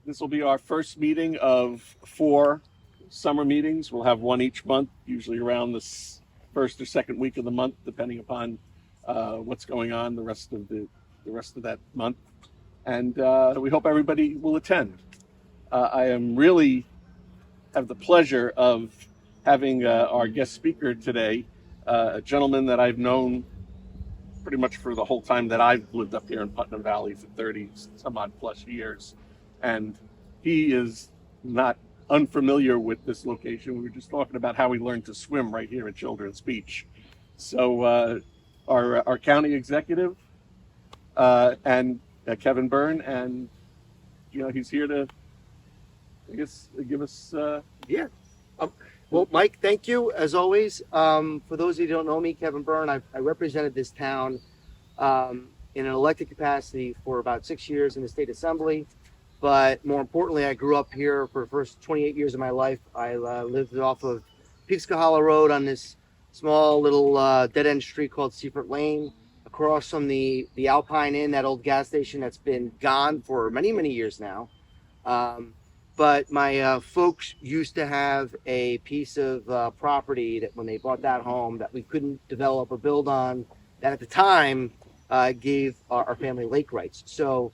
This will be our first meeting of 4 summer meetings. We'll have one each month, usually around the first or second week of the month, depending upon what's going on the rest of that month. And we hope everybody will attend. I am really have the pleasure of having our guest speaker today, a gentleman that I've known pretty much for the whole time that I've lived up here in Putnam Valley for 30 some odd plus years. And he is not unfamiliar with this location. We were just talking about how he learned to swim right here at Children's Beach. So our county executive and Kevin Byrne, and he's here to, I guess, give us well, Mike, thank you as always. For those of you who don't know me, Kevin Byrne, I represented this town in an elected capacity for about 6 years in the state assembly. But more importantly, I grew up here for the first 28 years of my life. I lived off of Peekskill Road on this small little dead-end street called Seaford Lane, across from the Alpine Inn, that old gas station that's been gone for many, many years now. But my folks used to have a piece of property that when they bought that home that we couldn't develop or build on, that at the time gave our family lake rights. So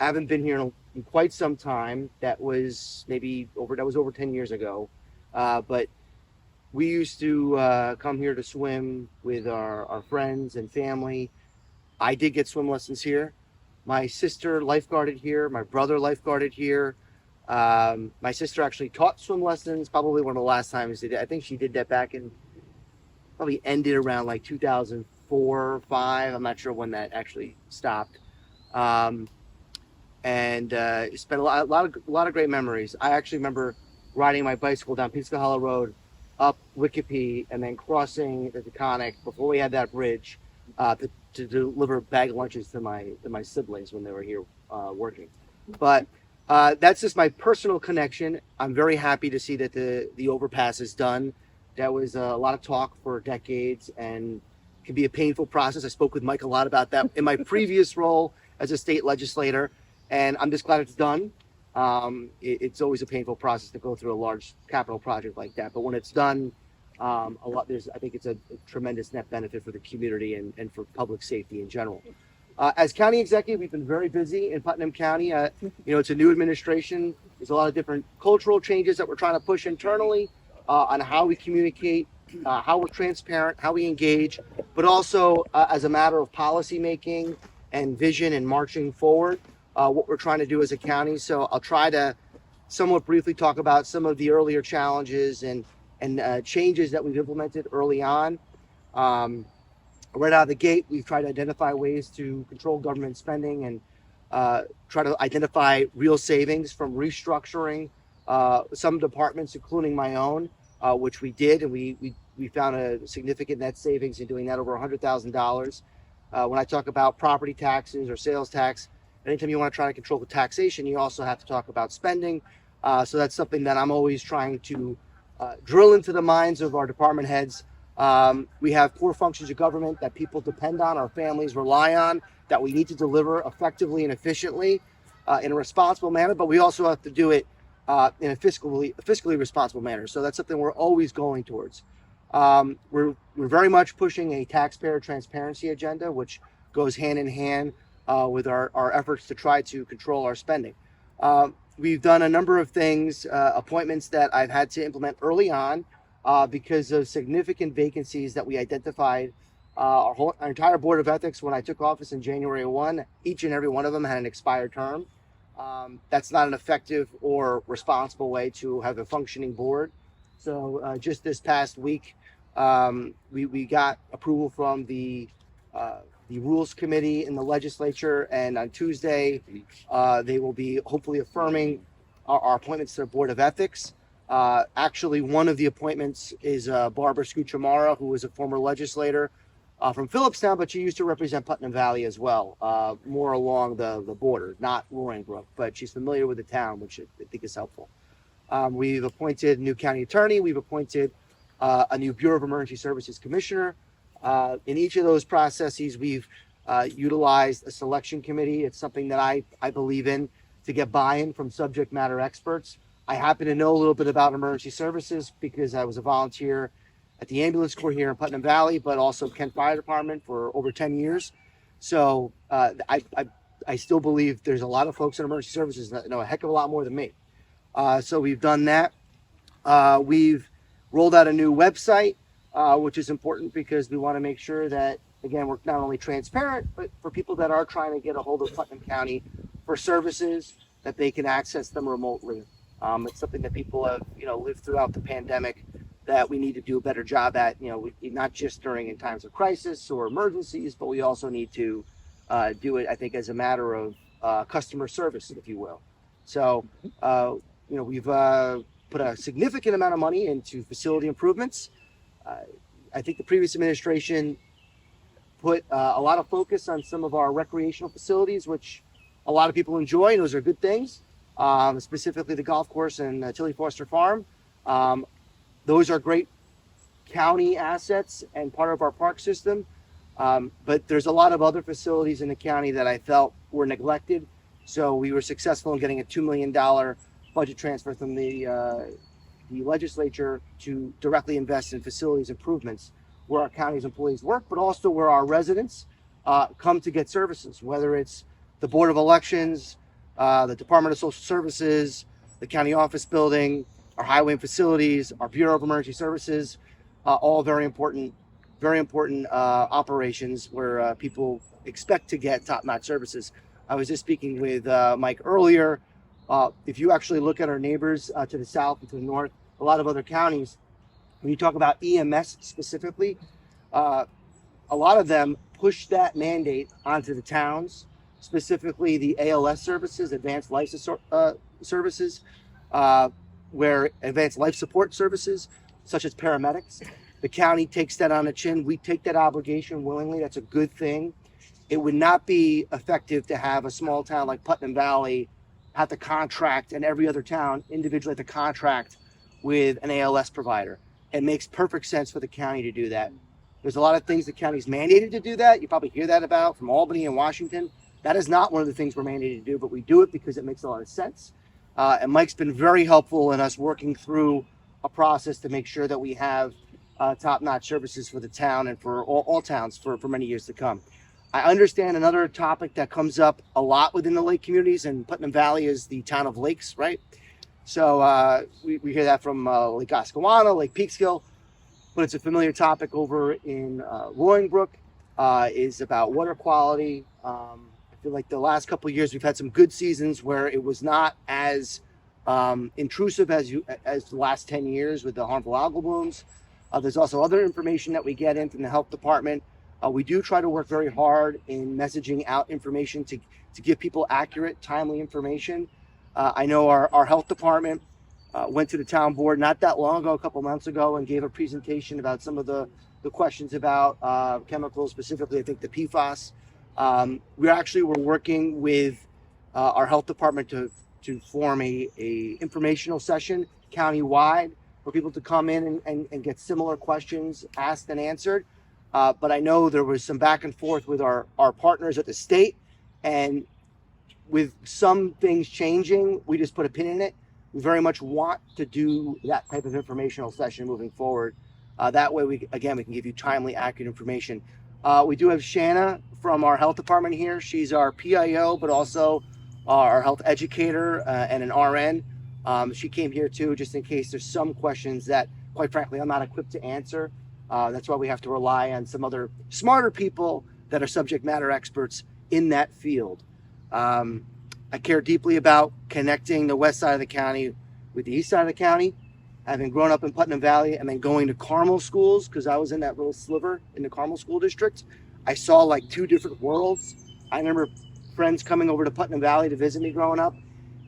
I haven't been here in quite some time. That was over 10 years ago. But we used to come here to swim with our friends and family. I did get swim lessons here. My sister lifeguarded here. My brother lifeguarded here. My sister actually taught swim lessons, probably one of the last times I think she did that back in, probably ended around like 2004 or 5. I'm not sure when that actually stopped. And spent a lot of great memories. I actually remember riding my bicycle down Peekskill Road, up Wikipedia, and then crossing the Taconic before we had that bridge to deliver bag lunches to my siblings when they were here working. But that's just my personal connection. I'm very happy to see that the overpass is done. That was a lot of talk for decades and can be a painful process. I spoke with Mike a lot about that in my previous role as a state legislator, and I'm just glad it's done. It's always a painful process to go through a large capital project like that, but when it's done, I think it's a tremendous net benefit for the community and for public safety in general. As county executive, we've been very busy in Putnam County. It's a new administration. There's a lot of different cultural changes that we're trying to push internally on how we communicate, how we're transparent, how we engage, but also as a matter of policy making and vision and marching forward, what we're trying to do as a county. So I'll try to somewhat briefly talk about some of the earlier challenges and changes that we've implemented early on. Right out of the gate, we've tried to identify ways to control government spending and try to identify real savings from restructuring some departments, including my own, which we did, and we found a significant net savings in doing that, over $100,000. When I talk about property taxes or sales tax, anytime you want to try to control the taxation, you also have to talk about spending. So that's something that I'm always trying to drill into the minds of our department heads. We have core functions of government that people depend on, our families rely on, that we need to deliver effectively and efficiently in a responsible manner, but we also have to do it in a fiscally responsible manner. So that's something we're always going towards. We're very much pushing a taxpayer transparency agenda, which goes hand in hand with our efforts to try to control our spending. We've done a number of things, appointments that I've had to implement early on because of significant vacancies that we identified. Our entire Board of Ethics, when I took office in January 1, each and every one of them had an expired term. That's not an effective or responsible way to have a functioning board. So just this past week, we got approval from the Rules Committee in the legislature, and on Tuesday, they will be hopefully affirming our appointments to the Board of Ethics. Actually, one of the appointments is Barbara Scuchamara, who was a former legislator from Phillipstown, but she used to represent Putnam Valley as well, more along the border, not Roaring Brook, but she's familiar with the town, which I think is helpful. We've appointed a new county attorney. We've appointed a new Bureau of Emergency Services commissioner. In each of those processes, we've utilized a selection committee. It's something that I believe in, to get buy-in from subject matter experts. I happen to know a little bit about emergency services because I was a volunteer at the ambulance corps here in Putnam Valley, but also Kent Fire Department for over 10 years. So I still believe there's a lot of folks in emergency services that know a heck of a lot more than me. So we've done that. We've rolled out a new website, which is important because we want to make sure that, again, we're not only transparent, but for people that are trying to get a hold of Putnam County for services, that they can access them remotely. It's something that people have, lived throughout the pandemic, that we need to do a better job at, not just during in times of crisis or emergencies, but we also need to do it, I think, as a matter of customer service, if you will. So, we've put a significant amount of money into facility improvements. I think the previous administration put a lot of focus on some of our recreational facilities, which a lot of people enjoy, and those are good things. Specifically the golf course and Tilly Foster Farm. Those are great county assets and part of our park system. But there's a lot of other facilities in the county that I felt were neglected. So we were successful in getting a $2 million budget transfer from the legislature to directly invest in facilities improvements where our county's employees work, but also where our residents come to get services, whether it's the Board of Elections, the Department of Social Services, the county office building, our highway and facilities, our Bureau of Emergency Services, all very important operations where people expect to get top-notch services. I was just speaking with Mike earlier. If you actually look at our neighbors to the south and to the north, a lot of other counties, when you talk about EMS specifically, a lot of them push that mandate onto the towns, specifically the ALS services, advanced life services, where advanced life support services, such as paramedics. The county takes that on the chin. We take that obligation willingly. That's a good thing. It would not be effective to have a small town like Putnam Valley have to contract, and every other town individually have to contract with an ALS provider. It makes perfect sense for the county to do that. There's a lot of things the county's mandated to do that. You probably hear that about from Albany and Washington. That is not one of the things we're mandated to do, but we do it because it makes a lot of sense. And Mike's been very helpful in us working through a process to make sure that we have top-notch services for the town and for all towns for many years to come. I understand another topic that comes up a lot within the lake communities, and Putnam Valley is the town of lakes, right? So we hear that from Lake Oscawana, Lake Peekskill, but it's a familiar topic over in Roaring Brook, is about water quality. I feel like the last couple of years we've had some good seasons where it was not as intrusive as the last 10 years with the harmful algal blooms. There's also other information that we get in from the health department. We do try to work very hard in messaging out information to give people accurate, timely information. I know our health department went to the town board not that long ago, a couple months ago, and gave a presentation about some of the questions about chemicals, specifically I think the PFAS. We actually were working with our health department to form a informational session countywide for people to come in and get similar questions asked and answered. But I know there was some back and forth with our partners at the state, and with some things changing, we just put a pin in it. We very much want to do that type of informational session moving forward. That way, we can give you timely, accurate information. We do have Shanna from our health department here. She's our PIO, but also our health educator and an RN. She came here too, just in case there's some questions that, quite frankly, I'm not equipped to answer. That's why we have to rely on some other smarter people that are subject matter experts in that field. I care deeply about connecting the west side of the county with the east side of the county. Having grown up in Putnam Valley and then going to Carmel schools, because I was in that little sliver in the Carmel school district, I saw like two different worlds. I remember friends coming over to Putnam Valley to visit me growing up,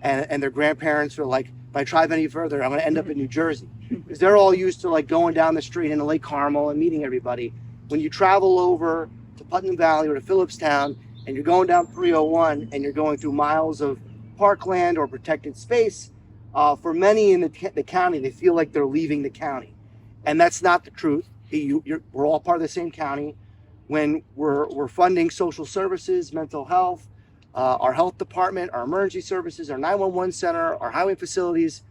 and their grandparents were like, if I drive any further, I'm going to end up in New Jersey. Because they're all used to like going down the street into Lake Carmel and meeting everybody. When you travel over to Putnam Valley or to Phillipstown, and you're going down 301 and you're going through miles of parkland or protected space, for many in the county, they feel like they're leaving the county. And that's not the truth. We're all part of the same county. When we're funding social services, mental health, our health department, our emergency services, our 911 center, our highway facilities.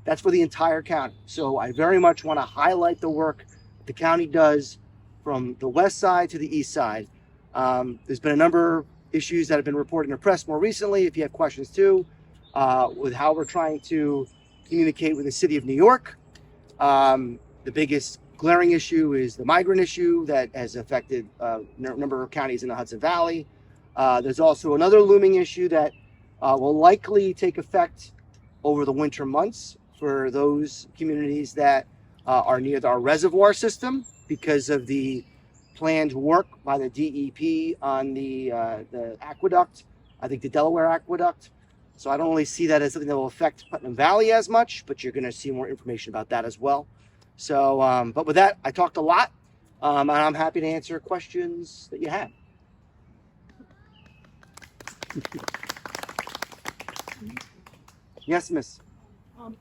That's for the entire county. So I very much want to highlight the work the county does from the west side to the east side. There's been a number of issues that have been reported in the press more recently. If you have questions too, with how we're trying to communicate with the city of New York. The biggest glaring issue is the migrant issue that has affected a number of counties in the Hudson Valley. There's also another looming issue that will likely take effect over the winter months for those communities that are near our reservoir system because of the planned work by the DEP on the aqueduct, I think the Delaware aqueduct. So I don't really see that as something that will affect Putnam Valley as much, but you're going to see more information about that as well. So, but with that, I talked a lot, and I'm happy to answer questions that you have. Yes, miss.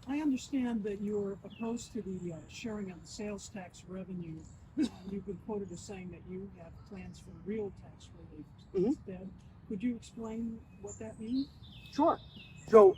I understand that you're opposed to the sharing of the sales tax revenue. You've been quoted as saying that you have plans for real tax relief instead. Could you explain what that means? Sure. So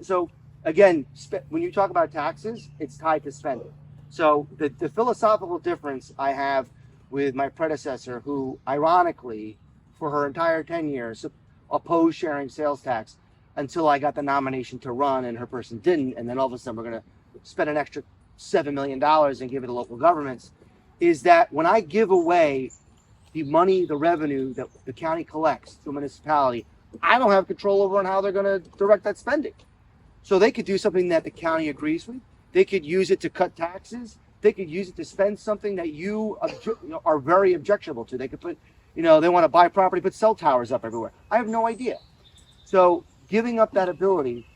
so again, when you talk about taxes, it's tied to spending. So the philosophical difference I have with my predecessor, who ironically, for her entire 10 years, opposed sharing sales tax until I got the nomination to run and her person didn't. And then all of a sudden we're going to spend an extra $7 million and give it to local governments, is that when I give away the money, the revenue that the county collects to a municipality, I don't have control over on how they're going to direct that spending. So they could do something that the county agrees with. They could use it to cut taxes. They could use it to spend something that you are very objectionable to. They could put, they want to buy property, put cell towers up everywhere. I have no idea. So giving up that ability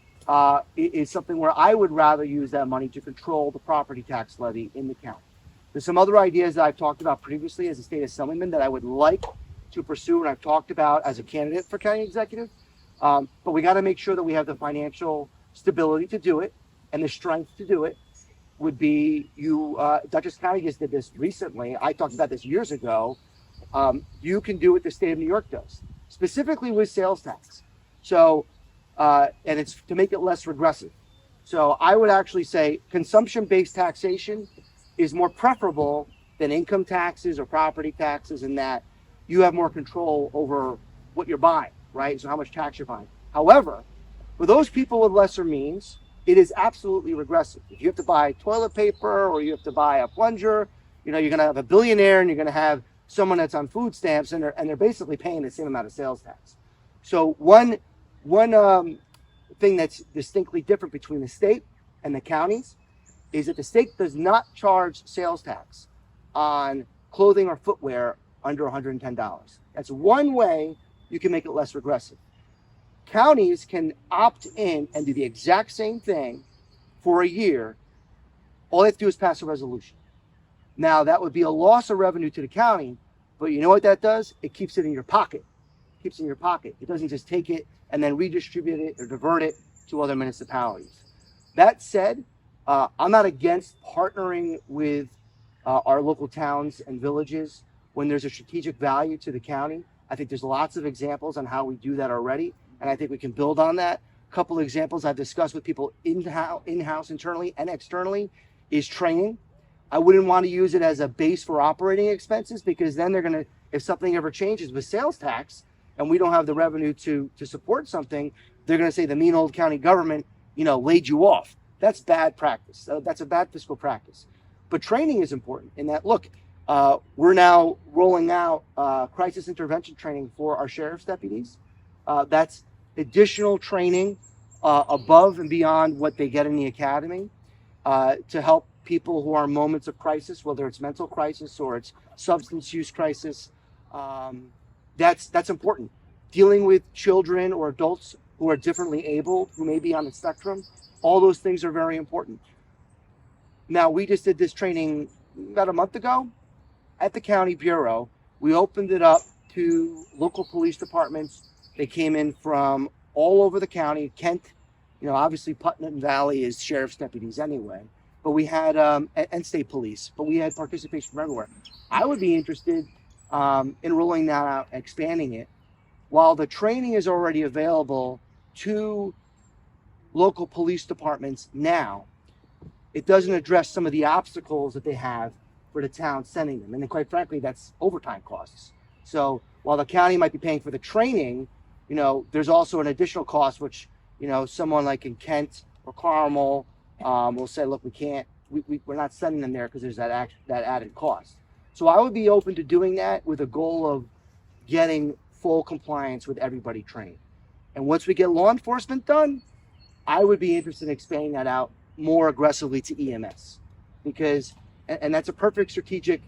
is something where I would rather use that money to control the property tax levy in the county. There's some other ideas that I've talked about previously as a state assemblyman that I would like to pursue and I've talked about as a candidate for county executive. But we got to make sure that we have the financial stability to do it and the strength to do it. Would be Dutchess County just did this recently. I talked about this years ago. You can do what the state of New York does, specifically with sales tax. So, and it's to make it less regressive. So I would actually say consumption-based taxation is more preferable than income taxes or property taxes, in that you have more control over what you're buying, right? So how much tax you're buying. However, for those people with lesser means, it is absolutely regressive. If you have to buy toilet paper or you have to buy a plunger, you're going to have a billionaire and you're going to have someone that's on food stamps and they're basically paying the same amount of sales tax. So one thing that's distinctly different between the state and the counties is that the state does not charge sales tax on clothing or footwear under $110. That's one way you can make it less regressive. Counties can opt in and do the exact same thing for a year. All they have to do is pass a resolution. Now, that would be a loss of revenue to the county, but you know what that does? It keeps it in your pocket. It keeps it in your pocket. It doesn't just take it and then redistribute it or divert it to other municipalities. That said, I'm not against partnering with our local towns and villages when there's a strategic value to the county. I think there's lots of examples on how we do that already, and I think we can build on that. A couple of examples I've discussed with people in-house, internally and externally, is training. I wouldn't want to use it as a base for operating expenses, because then they're going to, if something ever changes with sales tax and we don't have the revenue to support something, they're going to say the mean old county government, laid you off. That's bad practice. That's a bad fiscal practice. But training is important in that, look, we're now rolling out crisis intervention training for our sheriff's deputies. That's additional training above and beyond what they get in the academy to help people who are in moments of crisis, whether it's mental crisis or it's substance use crisis. That's important. Dealing with children or adults who are differently able, who may be on the spectrum, all those things are very important. Now, we just did this training about a month ago at the county bureau. We opened it up to local police departments. They came in from all over the county. Kent, obviously Putnam Valley is sheriff's deputies anyway, but we had, and state police, but we had participation from everywhere. I would be interested in rolling that out, expanding it while the training is already available to local police departments now, it doesn't address some of the obstacles that they have for the town sending them. And then quite frankly, that's overtime costs. So while the county might be paying for the training, there's also an additional cost, which, someone like in Kent or Carmel will say, look, we're not sending them there because there's that added cost. So I would be open to doing that with a goal of getting full compliance with everybody trained. And once we get law enforcement done, I would be interested in expanding that out more aggressively to EMS, because, and that's a perfect strategic,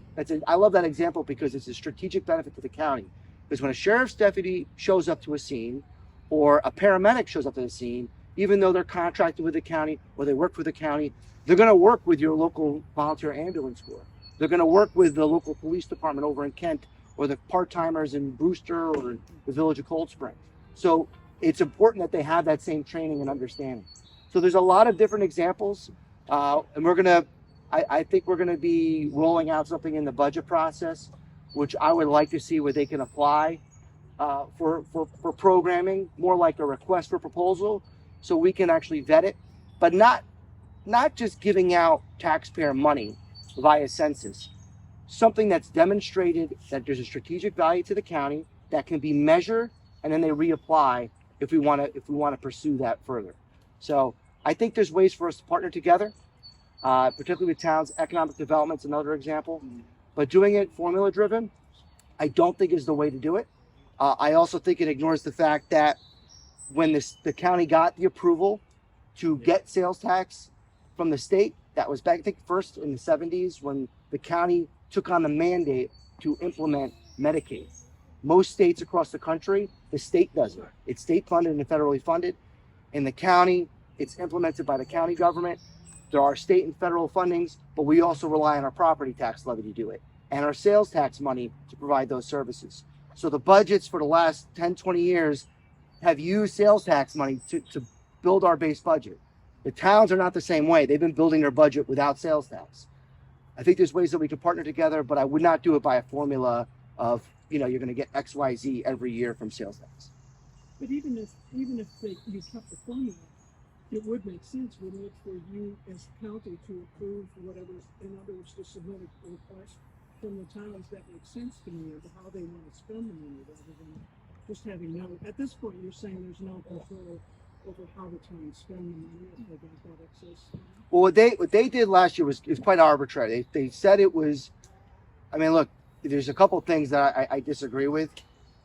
I love that example because it's a strategic benefit to the county. Because when a sheriff's deputy shows up to a scene or a paramedic shows up to the scene, even though they're contracted with the county or they work for the county, they're going to work with your local volunteer ambulance corps. They're going to work with the local police department over in Kent or the part-timers in Brewster or the village of Cold Spring. So it's important that they have that same training and understanding. So there's a lot of different examples, and I think we're gonna be rolling out something in the budget process, which I would like to see where they can apply for programming, more like a request for proposal, so we can actually vet it, but not just giving out taxpayer money via census. Something that's demonstrated that there's a strategic value to the county that can be measured, and then they reapply if we want to pursue that further. So I think there's ways for us to partner together, particularly with towns. Economic development's another example, but doing it formula driven, I don't think is the way to do it. I also think it ignores the fact that when the county got the approval to get sales tax from the state, that was back, I think, first in the 70s when the county took on the mandate to implement Medicaid. Most states across the country, the state does it. It's state funded and federally funded. In the county, it's implemented by the county government. There are state and federal fundings, but we also rely on our property tax levy to do it and our sales tax money to provide those services. So the budgets for the last 10, 20 years have used sales tax money to build our base budget. The towns are not the same way. They've been building their budget without sales tax. I think there's ways that we can partner together, but I would not do it by a formula of, you're going to get X, Y, Z every year from sales tax. But even if you kept the formula, it would make sense, wouldn't it, for you as county to approve whatever, in other words, to submit a request from the towns that makes sense to me of how they want to spend the money rather than just having at this point you're saying there's no control over how the towns spend the money if they got that excess. Well, what they did last year was quite arbitrary. They said it was, look, there's a couple things that I disagree with.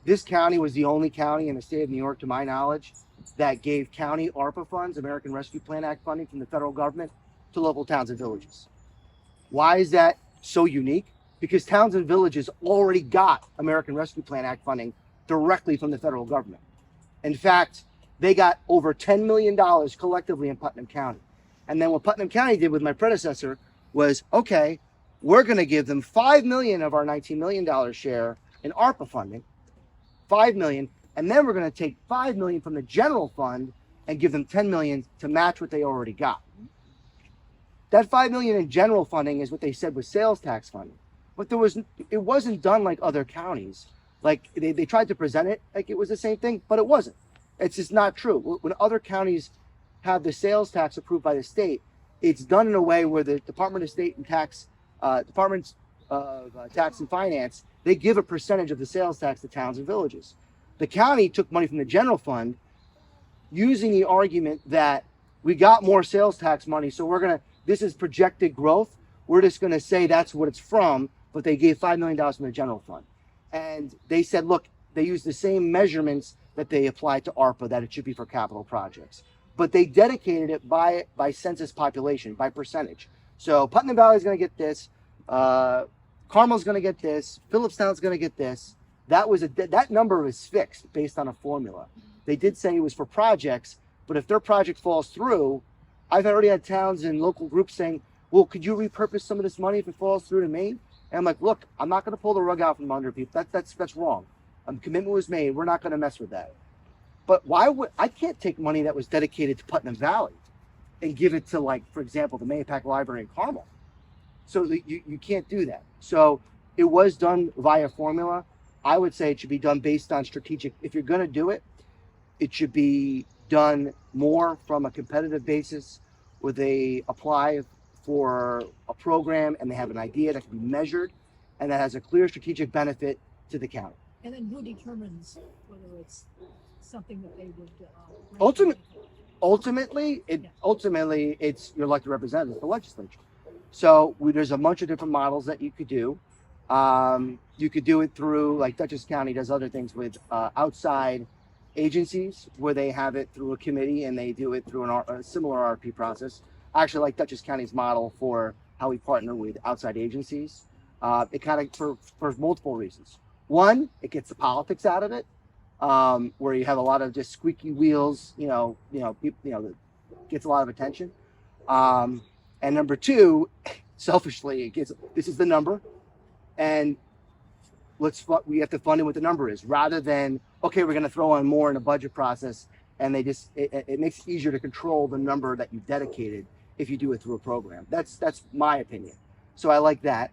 This county was the only county in the state of New York, to my knowledge, that gave county ARPA funds, American Rescue Plan Act funding from the federal government, to local towns and villages. Why is that so unique? Because towns and villages already got American Rescue Plan Act funding directly from the federal government. In fact, they got over $10 million collectively in Putnam County. And then what Putnam County did with my predecessor was, okay, we're going to give them $5 million of our $19 million share in ARPA funding, $5 million, and then we're going to take $5 million from the general fund and give them $10 million to match what they already got. That $5 million in general funding is what they said was sales tax funding, but it wasn't done like other counties. Like they tried to present it like it was the same thing, but it wasn't. It's just not true. When other counties have the sales tax approved by the state, it's done in a way where the Department of State and Tax, Departments of Tax and Finance, they give a percentage of the sales tax to towns and villages. The county took money from the general fund using the argument that we got more sales tax money, so this is projected growth. We're just gonna say that's what it's from, but they gave $5 million from the general fund. And they said, look, they used the same measurements that they applied to ARPA, that it should be for capital projects. But they dedicated it by census population, by percentage. So Putnam Valley is going to get this, Carmel's going to get this, Phillipstown's going to get this. That number was fixed based on a formula. They did say it was for projects, but if their project falls through, I've already had towns and local groups saying, well, could you repurpose some of this money if it falls through to me? And I'm like, look, I'm not going to pull the rug out from under people. That's wrong. Commitment was made. We're not going to mess with that. But I can't take money that was dedicated to Putnam Valley and give it to, like, for example, the Mahopac Library in Carmel. So you can't do that. So it was done via formula. I would say it should be done based on strategic. If you're going to do it, it should be done more from a competitive basis where they apply for a program and they have an idea that can be measured and that has a clear strategic benefit to the county. And then who determines whether it's something that they would Ultimate- recommend? Ultimately, it's your elected representatives, the legislature. So there's a bunch of different models that you could do. You could do it through, like Dutchess County does other things with outside agencies where they have it through a committee and they do it through a similar RP process. I actually like Dutchess County's model for how we partner with outside agencies. It kind of for multiple reasons. One, it gets the politics out of it, where you have a lot of just squeaky wheels. People, that gets a lot of attention. And number two, selfishly, this is the number, and we have to fund it what the number is, rather than okay, we're going to throw on more in a budget process, and it makes it easier to control the number that you dedicated if you do it through a program. That's my opinion. So I like that.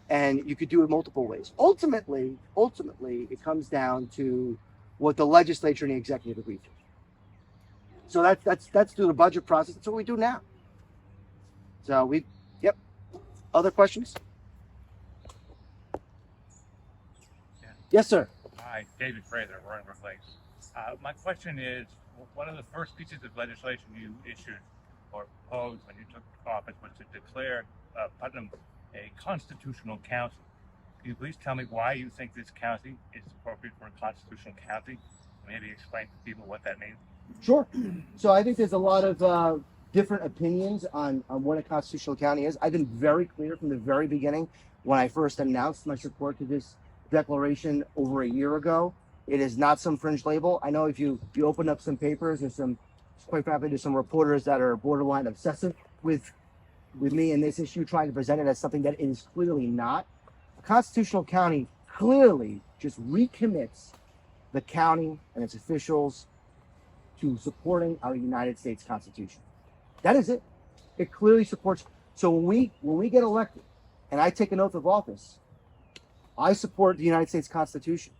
And you could do it multiple ways. Ultimately, it comes down to what the legislature and the executive agree to. So that's through the budget process. That's what we do now. So yep. Other questions? Yeah. Yes, sir. Hi, David Fraser, Roaring Lakes. My question is, one of the first pieces of legislation you issued or proposed when you took office was to declare Putnam a constitutional county. Can you please tell me why you think this county is appropriate for a constitutional county? Maybe explain to people what that means. Sure. So I think there's a lot of different opinions on what a constitutional county is. I've been very clear from the very beginning when I first announced my support to this declaration over a year ago. It is not some fringe label. I know if you open up some papers, quite frankly, there's some reporters that are borderline obsessive with me in this issue, trying to present it as something that it is clearly not. A constitutional county clearly just recommits the county and its officials to supporting our United States Constitution. That is it. It clearly supports. So when we get elected and I take an oath of office, I support the United States Constitution.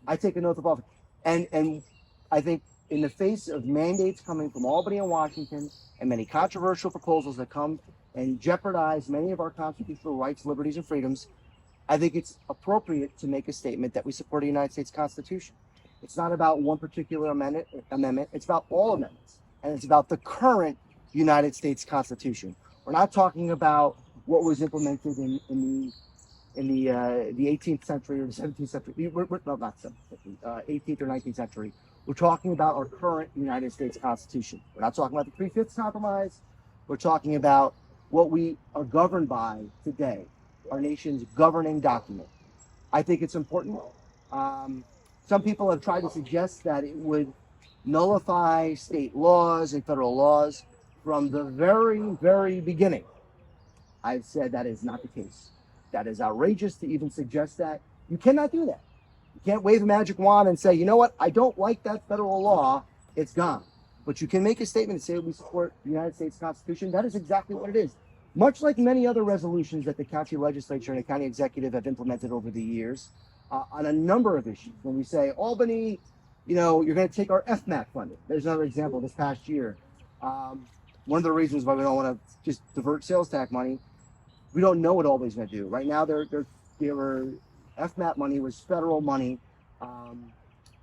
I take an oath of office. And I think in the face of mandates coming from Albany and Washington and many controversial proposals that come and jeopardize many of our constitutional rights, liberties, and freedoms, I think it's appropriate to make a statement that we support the United States Constitution. It's not about one particular amendment. It's about all amendments. And it's about the current United States Constitution. We're not talking about what was implemented in the 18th century or the 17th century. Not 18th or 19th century. We're talking about our current United States Constitution. We're not talking about the Three-Fifths Compromise. We're talking about what we are governed by today, our nation's governing document. I think it's important. Some people have tried to suggest that it would nullify state laws and federal laws. From the very, very beginning, I've said that is not the case. That is outrageous to even suggest that. You cannot do that. You can't wave a magic wand and say, you know what, I don't like that federal law, it's gone. But you can make a statement and say we support the United States Constitution. That is exactly what it is. Much like many other resolutions that the county legislature and the county executive have implemented over the years on a number of issues. When we say, Albany, you're going to take our FMAP funding. There's another example this past year. One of the reasons why we don't want to just divert sales tax money, we don't know what Albany's going to do. Right now, their FMAP money was federal money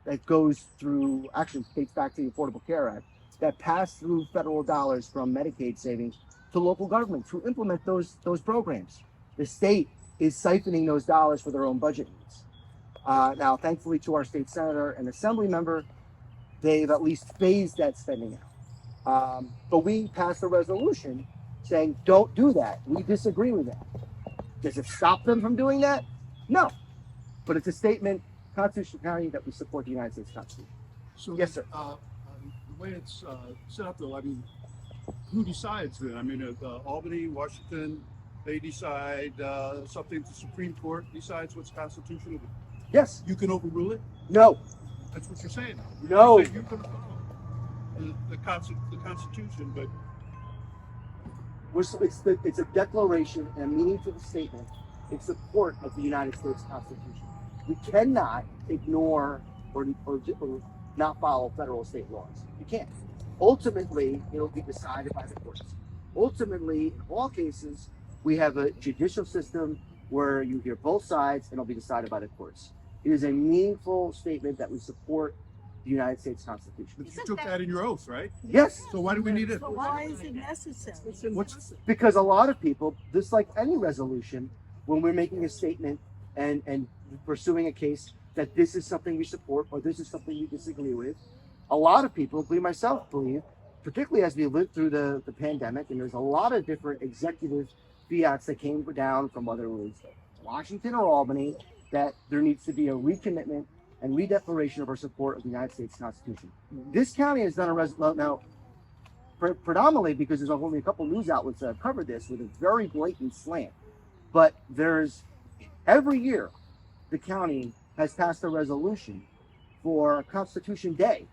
that goes through, actually dates back to the Affordable Care Act, that passed through federal dollars from Medicaid savings to local government to implement those programs. The state is siphoning those dollars for their own budget needs. Now, thankfully, to our state senator and assembly member, they've at least phased that spending out. But we passed a resolution saying, don't do that. We disagree with that. Does it stop them from doing that? No. But it's a statement, Constitutional County, that we support the United States Constitution. So, yes, sir. The way it's set up, though, I mean, who decides then? I mean, Albany, Washington, they decide something. The Supreme Court decides what's constitutional. Yes. You can overrule it. No. That's what you're saying. No. You're saying you can follow the Constitution, but it's a declaration and a meaningful statement in support of the United States Constitution. We cannot ignore or not follow federal and state laws. You can't. Ultimately, it'll be decided by the courts. Ultimately, in all cases, we have a judicial system where you hear both sides and it'll be decided by the courts. It is a meaningful statement that we support the United States Constitution. But you took that in your oath, right? Yes, So why do we need it? But why is it necessary? What's because a lot of people, just like any resolution, when we're making a statement and pursuing a case that this is something we support or this is something we disagree with, a lot of people, including myself, believe, particularly as we lived through the pandemic, and there's a lot of different executive fiats that came down from whether it was Washington or Albany, that there needs to be a recommitment and redeclaration of our support of the United States Constitution. This county has done now, predominantly because there's only a couple news outlets that have covered this with a very blatant slant. But there's every year the county has passed a resolution for Constitution Day.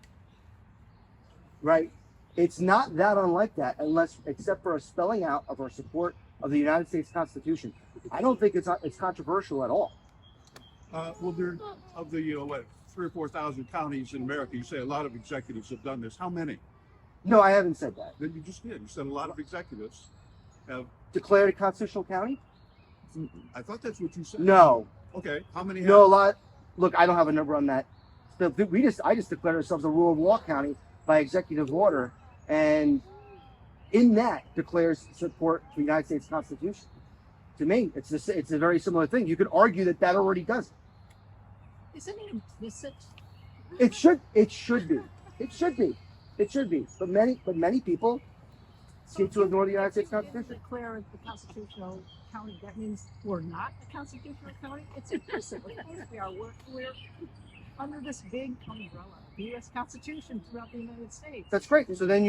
Right? It's not that unlike that, except for a spelling out of our support of the United States Constitution. I don't think it's controversial at all. well, there of the what 3,000 or 4,000 counties in America, you say a lot of executives have done this. How many? No, I haven't said that. Then you just did. You said a lot of executives have. Declared a constitutional county? I thought that's what you said. No. Okay. How many? No, a have? lot. Look, I don't have a number on that. I just declared ourselves a rule of law county by executive order, and in that declares support for the United States Constitution. To me, it's a very similar thing. You could argue that already does it. Isn't it implicit? It should be. It should be. But many people seem to ignore the United States Constitution. Declare the constitutional county. That means we're not a constitutional county. It's implicit. Of course we are. We're under this big umbrella, the U.S. Constitution throughout the United States. That's great. So then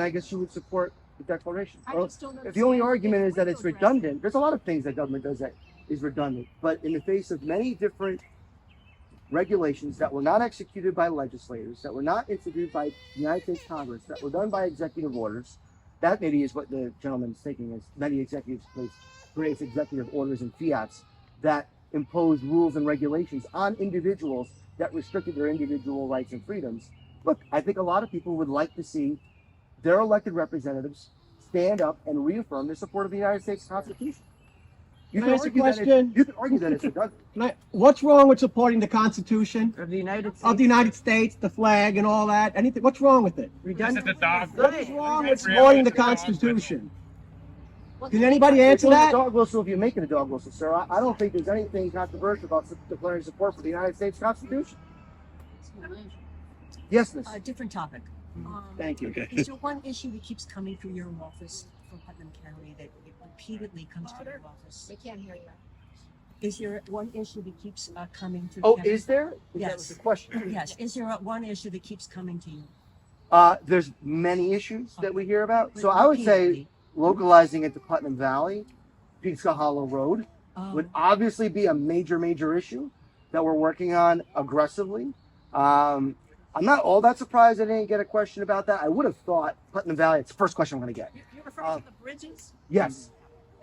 I guess you would support the Declaration. I Well, just don't if the only understand argument is that it's regulatory redundant, there's a lot of things that government does that is redundant. But in the face of many different regulations that were not executed by legislators, that were not instituted by the United States Congress, that were done by executive orders, that maybe is what the gentleman is thinking, is many executives place executive orders and fiats that impose rules and regulations on individuals that restricted their individual rights and freedoms. Look, I think a lot of people would like to see their elected representatives stand up and reaffirm their support of the United States Constitution. Can I ask a question? You can argue that it's redundant. What's wrong with supporting the Constitution Of the United States. of the United States, the flag, and all that? Anything? What's wrong with it? Redundant. This is the dog. What is wrong with supporting the Constitution? Can anybody It's answer only a that? dog whistle if you're making a dog whistle, sir. I don't think there's anything controversial about declaring support for the United States Constitution. Yes, miss. Different topic. Thank you. Is there one issue that keeps coming through your office from Putnam County that it repeatedly comes through your office? They can't hear you. Is there one issue that keeps coming through? Oh, county? is there? That Yes. was the question. Yes. Is there one issue that keeps coming to you? There's many issues that we hear about. So I would say Repeatedly. localizing it to Putnam Valley, Peekskill Hollow Road, Oh, would obviously be a major issue that we're working on aggressively. I'm not all that surprised I didn't get a question about that. I would have thought Putnam Valley, it's the first question I'm going to get. You're referring to the bridges? Yes.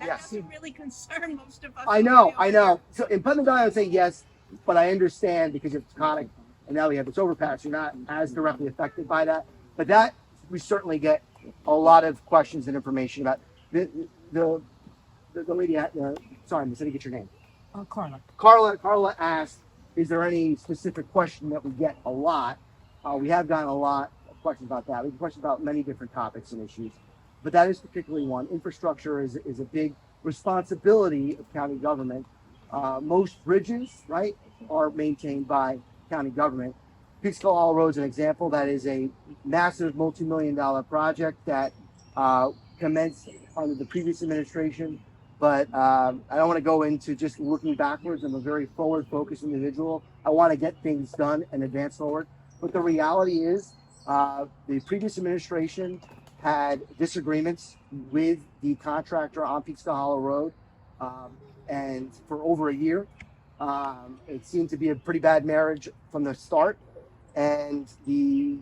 That Yes. doesn't really concern most of us. I know. So in Putnam Valley, I would say yes, but I understand because it's Taconic and now we have this overpass. You're not as directly affected by that. But that we certainly get a lot of questions and information about. The lady, sorry, miss, I didn't get your name. Carla. Carla asked, is there any specific question that we get a lot? We have gotten a lot of questions about that. We get questions about many different topics and issues, but that is particularly one. Infrastructure is a big responsibility of county government. Most bridges, right, are maintained by county government. Peekskill Hollow Road is an example. That is a massive multi-million-dollar project that commenced under the previous administration. But I don't want to go into just looking backwards. I'm a very forward-focused individual. I want to get things done and advance forward. But the reality is, the previous administration had disagreements with the contractor on Peekskill Hollow Road, and for over a year, it seemed to be a pretty bad marriage from the start. And the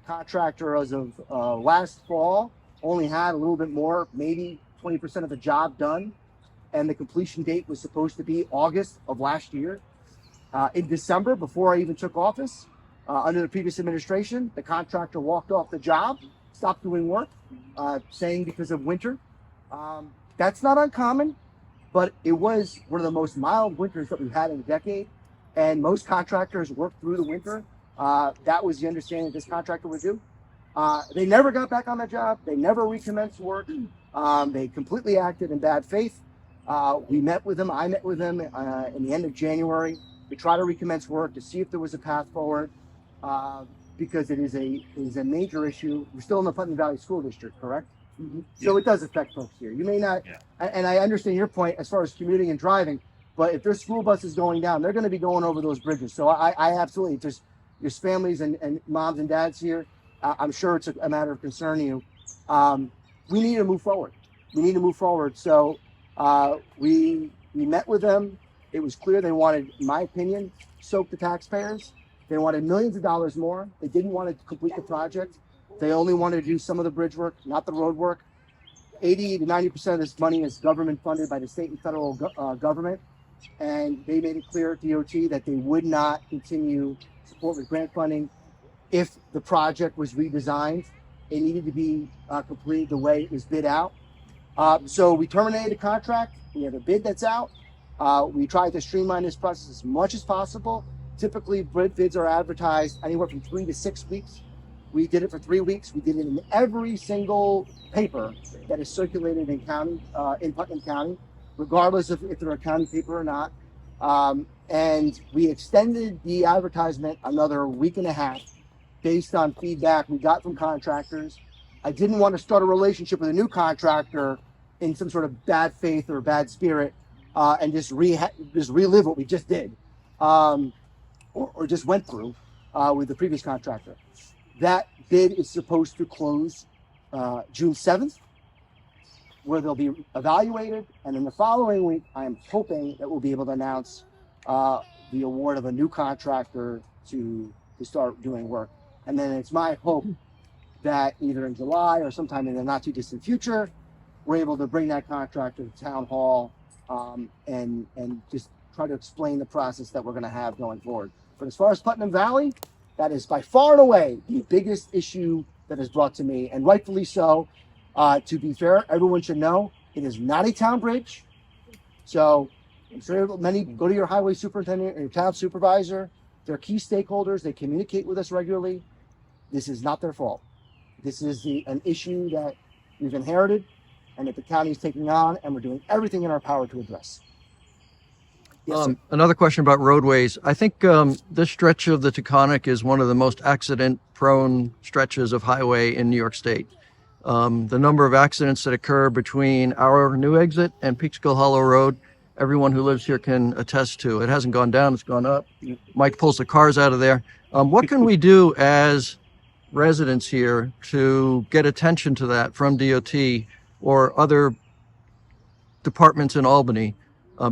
contractor, as of last fall, only had a little bit more, maybe 20% of the job done, and the completion date was supposed to be August of last year. In December, before I even took office, under the previous administration, the contractor walked off the job, stopped doing work, saying because of winter. That's not uncommon, but it was one of the most mild winters that we've had in a decade, and most contractors worked through the winter. That was the understanding this contractor would do. They never got back on the job. They never recommenced work. They completely acted in bad faith. We met with them. I met with them in the end of January to try to recommence work to see if there was a path forward, because it is a major issue. We're still in the Putnam Valley School District, correct? Mm-hmm. So it does affect folks here. You may not, and I understand your point as far as commuting and driving, but if their school bus is going down, they're going to be going over those bridges. So I absolutely, there's families and moms and dads here. I'm sure it's a matter of concern to you. We need to move forward. We need to move forward. So we met with them. It was clear they wanted, in my opinion, soak the taxpayers. They wanted millions of dollars more. They didn't want to complete the project. They only wanted to do some of the bridge work, not the road work. 80 to 90% of this money is government funded by the state and federal government. And they made it clear at DOT that they would not continue support with grant funding if the project was redesigned. It needed to be completed the way it was bid out. So we terminated the contract. We have a bid that's out. We tried to streamline this process as much as possible. Typically, bids are advertised anywhere from 3 to 6 weeks. We did it for 3 weeks. We did it in every single paper that is circulated in Putnam County, regardless of if they're a county paper or not. And we extended the advertisement another week and a half based on feedback we got from contractors. I didn't want to start a relationship with a new contractor in some sort of bad faith or bad spirit, and just relive what we just did, or just went through with the previous contractor. That bid is supposed to close June 7th, where they'll be evaluated, and in the following week, I am hoping that we'll be able to announce the award of a new contractor to start doing work. And then it's my hope that either in July or sometime in the not too distant future, we're able to bring that contractor to town hall and just try to explain the process that we're going to have going forward. But as far as Putnam Valley, that is by far and away the biggest issue that is brought to me, and rightfully so. To be fair, everyone should know it is not a town bridge. So I'm sure many go to your highway superintendent or your town supervisor. They're key stakeholders. They communicate with us regularly. This is not their fault. This is an issue that we've inherited and that the county is taking on, and we're doing everything in our power to address. Yes, sir. Another question about roadways. I think this stretch of the Taconic is one of the most accident-prone stretches of highway in New York State. The number of accidents that occur between our new exit and Peekskill Hollow Road, everyone who lives here can attest to. It hasn't gone down, it's gone up. Mike pulls the cars out of there. What can we do as residents here to get attention to that from DOT or other departments in Albany?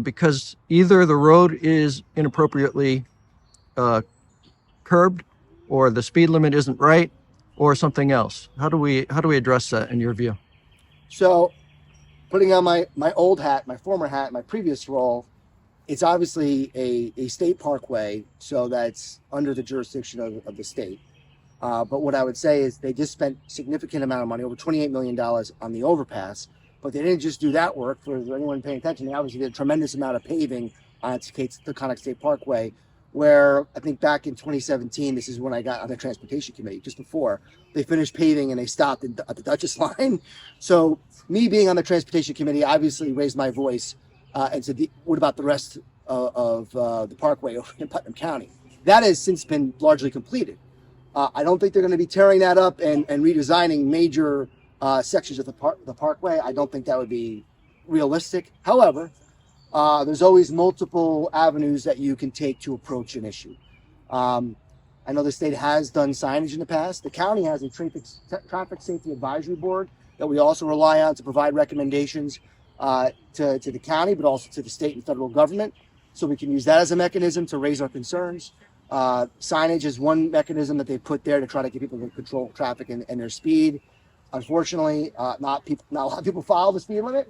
Because either the road is inappropriately curbed, or the speed limit isn't right, or something else. How do we address that in your view? So, putting on my old hat, my former hat, my previous role, it's obviously a state parkway, so that's under the jurisdiction of the state. But what I would say is they just spent significant amount of money, over $28 million on the overpass. But they didn't just do that work. For anyone paying attention, they obviously did a tremendous amount of paving on the Taconic State Parkway, where I think back in 2017, this is when I got on the Transportation Committee, just before, they finished paving and they stopped at the Duchess line. So me being on the Transportation Committee obviously raised my voice and said, what about the rest of the parkway over in Putnam County? That has since been largely completed. I don't think they're going to be tearing that up and redesigning major sections of the parkway. I don't think that would be realistic. However, there's always multiple avenues that you can take to approach an issue. I know the state has done signage in the past. The county has a traffic safety advisory board that we also rely on to provide recommendations to the county, but also to the state and federal government. So we can use that as a mechanism to raise our concerns. Signage is one mechanism that they put there to try to get people to control traffic and their speed. Unfortunately, not a lot of people follow the speed limit.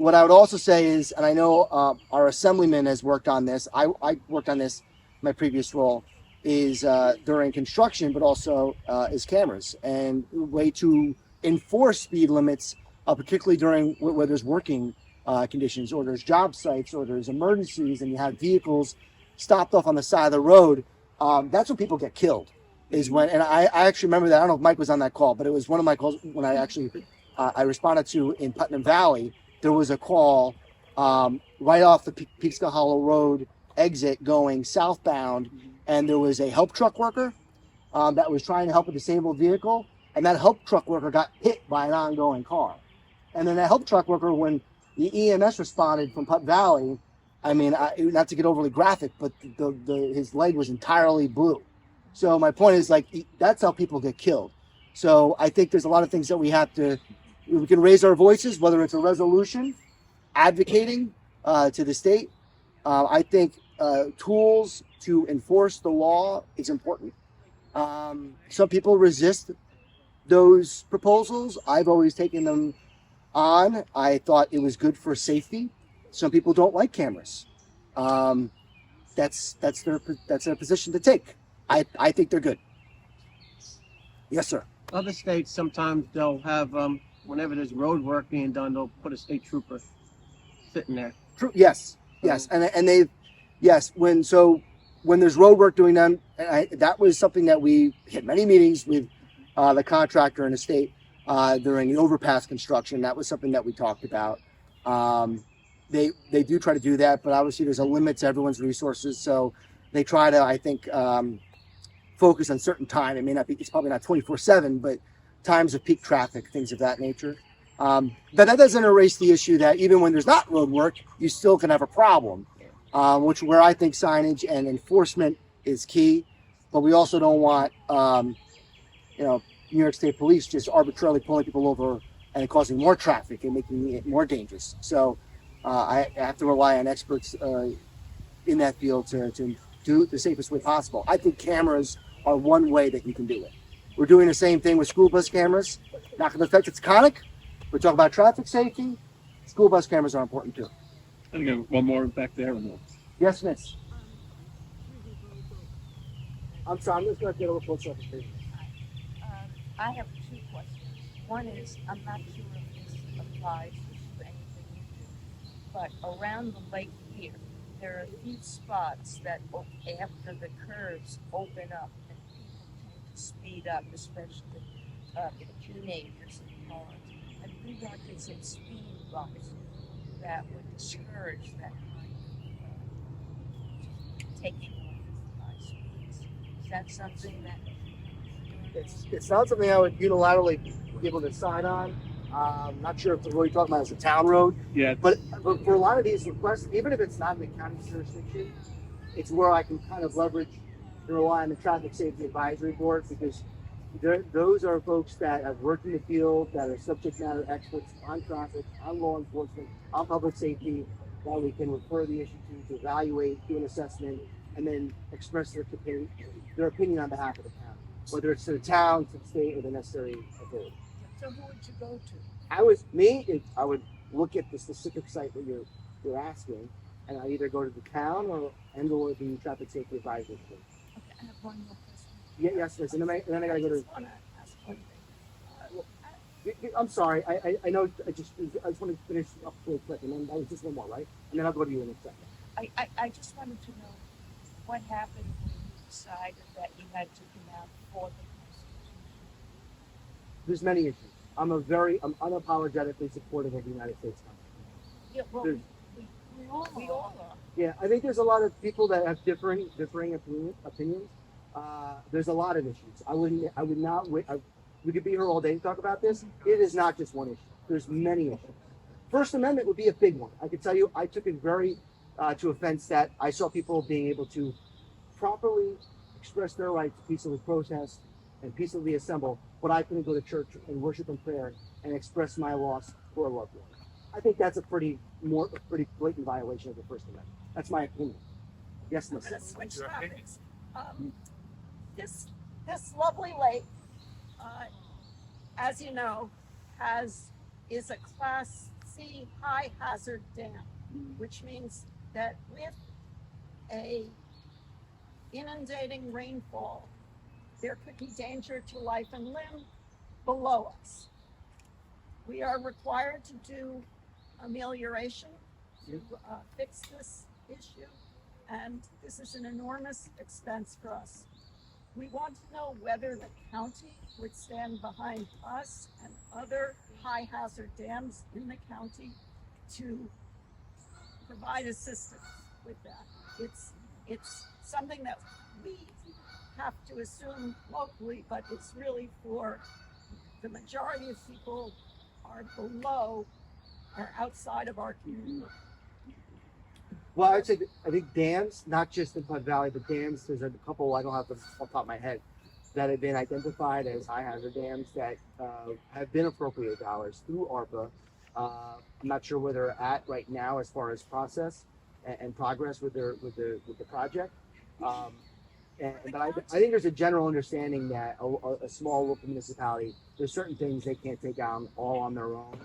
what I would also say is, and I know our assemblyman has worked on this. I worked on this in my previous role, is during construction, but also is cameras and a way to enforce speed limits, particularly during where there's working conditions, or there's job sites, or there's emergencies, and you have vehicles stopped off on the side of the road. That's when people get killed. Is when, and I actually remember that. I don't know if Mike was on that call, but it was one of my calls when I actually I responded to in Putnam Valley. There was a call right off the Peekskill Hollow Road exit going southbound, and there was a help truck worker that was trying to help a disabled vehicle, and that help truck worker got hit by an ongoing car. And then that help truck worker, when the EMS responded from Putt Valley, I mean, not to get overly graphic, but his leg was entirely blue. So my point is, like, that's how people get killed. So I think there's a lot of things that we can raise our voices, whether it's a resolution, advocating to the state. I think tools to enforce the law is important. Some people resist those proposals. I've always taken them on. I thought it was good for safety. Some people don't like cameras. That's their position to take. I think they're good. Yes, sir. Other states, sometimes they'll have, whenever there's road work being done, they'll put a state trooper sitting there. True. Yes. Yes. And they, yes. When there's road work doing done, that was something that we had many meetings with the contractor and the state during the overpass construction. That was something that we talked about. They do try to do that, but obviously there's a limit to everyone's resources. So they try to, I think, focus on certain time. It may not be, it's probably not 24/7, but times of peak traffic, things of that nature. But that doesn't erase the issue that even when there's not road work, you still can have a problem, where I think signage and enforcement is key. But we also don't want, New York State Police just arbitrarily pulling people over and causing more traffic and making it more dangerous. So I have to rely on experts in that field to do it the safest way possible. I think cameras are one way that you can do it. We're doing the same thing with school bus cameras. Not going to affect its iconic. We're talking about traffic safety. School bus cameras are important too. I think one more back there. Yes, miss. I'm sorry, I'm just going to get a little closer. I have two questions. One is, I'm not sure if this applies to anything you do, but around the lake here, there are a few spots that after the curves open up and people tend to speed up, especially teenagers and cars. And we wanted some speed bumps that would discourage that kind of taking off high speeds. Is that something that It's not something I would unilaterally be able to decide on. Not sure if the road you're talking about is a town road. Yeah. But for a lot of these requests, even if it's not in the county's jurisdiction, it's where I can kind of leverage and rely on the Traffic Safety Advisory Board, because those are folks that have worked in the field, that are subject matter experts on traffic, on law enforcement, on public safety, that we can refer the issue to evaluate, do an assessment, and then express their opinion on behalf of the town, whether it's to the town, to the state, or the necessary authority. So who would you go to? I would look at the specific site that you're asking, and I either go to the town or the Traffic Safety Advisory Board. Okay, I have one more question. Yes, and then I gotta go to. I just want to ask one thing. I'm sorry. I know. I just want to finish up really quick, and then that was just one more, right? And then I'll go to you in a second. I just wanted to know what happened when you decided that you had to come out for the Constitution. There's many issues. I'm unapologetically supportive of the United States Constitution. Yeah, well, we all are. Yeah, I think there's a lot of people that have differing opinions. There's a lot of issues. I would not wait. We could be here all day to talk about this. It is not just one issue. There's many issues. First Amendment would be a big one. I can tell you, I took it very to offense that I saw people being able to properly express their right to peacefully protest and peacefully assemble, but I couldn't go to church and worship and prayer and express my loss for a loved one. I think that's a pretty blatant violation of the First Amendment. That's my opinion. Yes, Miss. Let's switch topics. This lovely lake, as you know, is a Class C see high hazard dam, which means that with a inundating rainfall, there could be danger to life and limb below us. We are required to do amelioration to fix this issue, and this is an enormous expense for us. We want to know whether the county would stand behind us and other high hazard dams in the county to provide assistance with that. It's something that we have to assume locally, but it's really for the majority of people are below or outside of our community. Well, I'd say I think dams, not just in Putt Valley, but dams. There's a couple I don't have them off the top of my head that have been identified as high hazard dams that have been appropriated dollars through ARPA. I'm not sure where they're at right now as far as process and progress with the project. But I think there's a general understanding that a small local municipality, there's certain things they can't take on all on their own.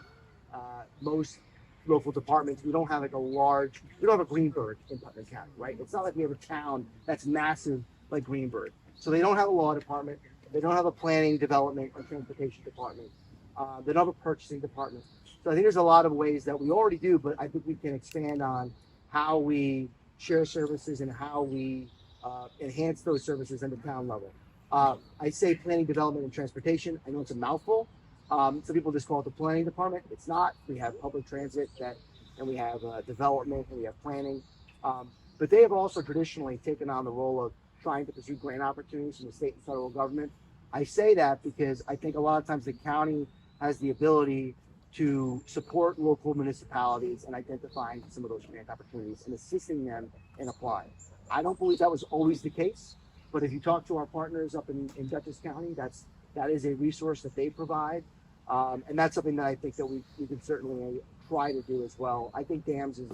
Most local departments, we don't have like we don't have a Greenberg in Putnam County, right? It's not like we have a town that's massive like Greenberg. So they don't have a law department. They don't have a planning, development, or transportation department. They don't have a purchasing department. So I think there's a lot of ways that we already do, but I think we can expand on how we share services and how we enhance those services at the town level. I say planning, development, and transportation. I know it's a mouthful. Some people just call it the planning department. It's not. We have public transit and we have development, and we have planning. But they have also traditionally taken on the role of trying to pursue grant opportunities from the state and federal government. I say that because I think a lot of times the county has the ability to support local municipalities in identifying some of those grant opportunities and assisting them in applying. I don't believe that was always the case, but if you talk to our partners up in Dutchess County, that is a resource that they provide. And that's something that I think that we can certainly try to do as well. I think dams is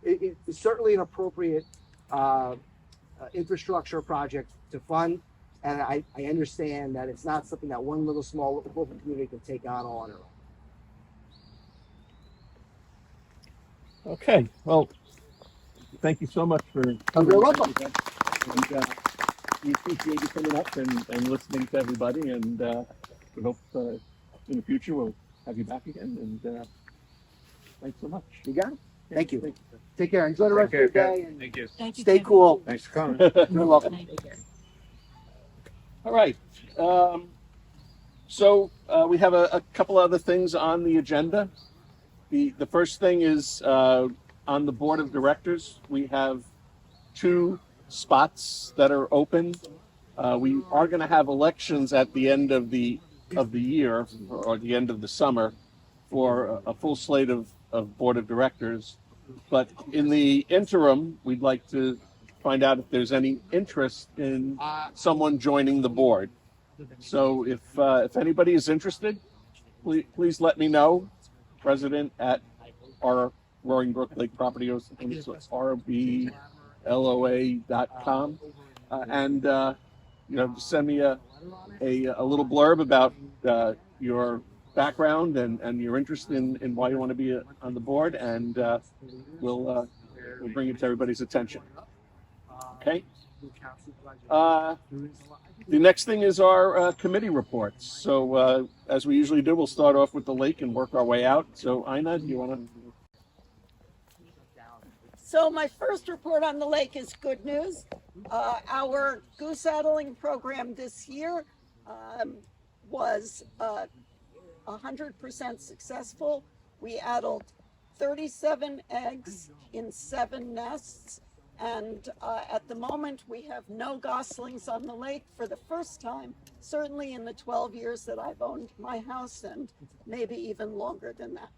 it's certainly an appropriate infrastructure project to fund. And I understand that it's not something that one little small local community can take on all on their own. Okay, well, thank you so much for coming. You're welcome. And, we appreciate you coming up and listening to everybody, and we hope in the future we'll have you back again. And thanks so much. You got it. Thank you. Thank Take care. Enjoy the rest of your day. And Thank you. Thank you. stay Kevin. cool. Thanks for coming. You're welcome. Thank you. All right. So we have a couple other things on the agenda. The first thing is on the board of directors. We have 2 spots that are open. We are going to have elections at the end of the year or the end of the summer for a full slate of board of directors. But in the interim, we'd like to find out if there's any interest in someone joining the board. So if anybody is interested, please let me know. President at our Roaring Brook Lake Property Owners, so it's RBLOA.com, and just send me a little blurb about your background and your interest in why you want to be on the board, and we'll bring it to everybody's attention. Okay. The next thing is our committee reports. So as we usually do, we'll start off with the lake and work our way out. So Ina, do you want to? So my first report on the lake is good news. Our goose addling program this year was 100% successful. We addled 37 eggs in 7 nests. And at the moment, we have no goslings on the lake for the first time, certainly in the 12 years that I've owned my house, and maybe even longer than that.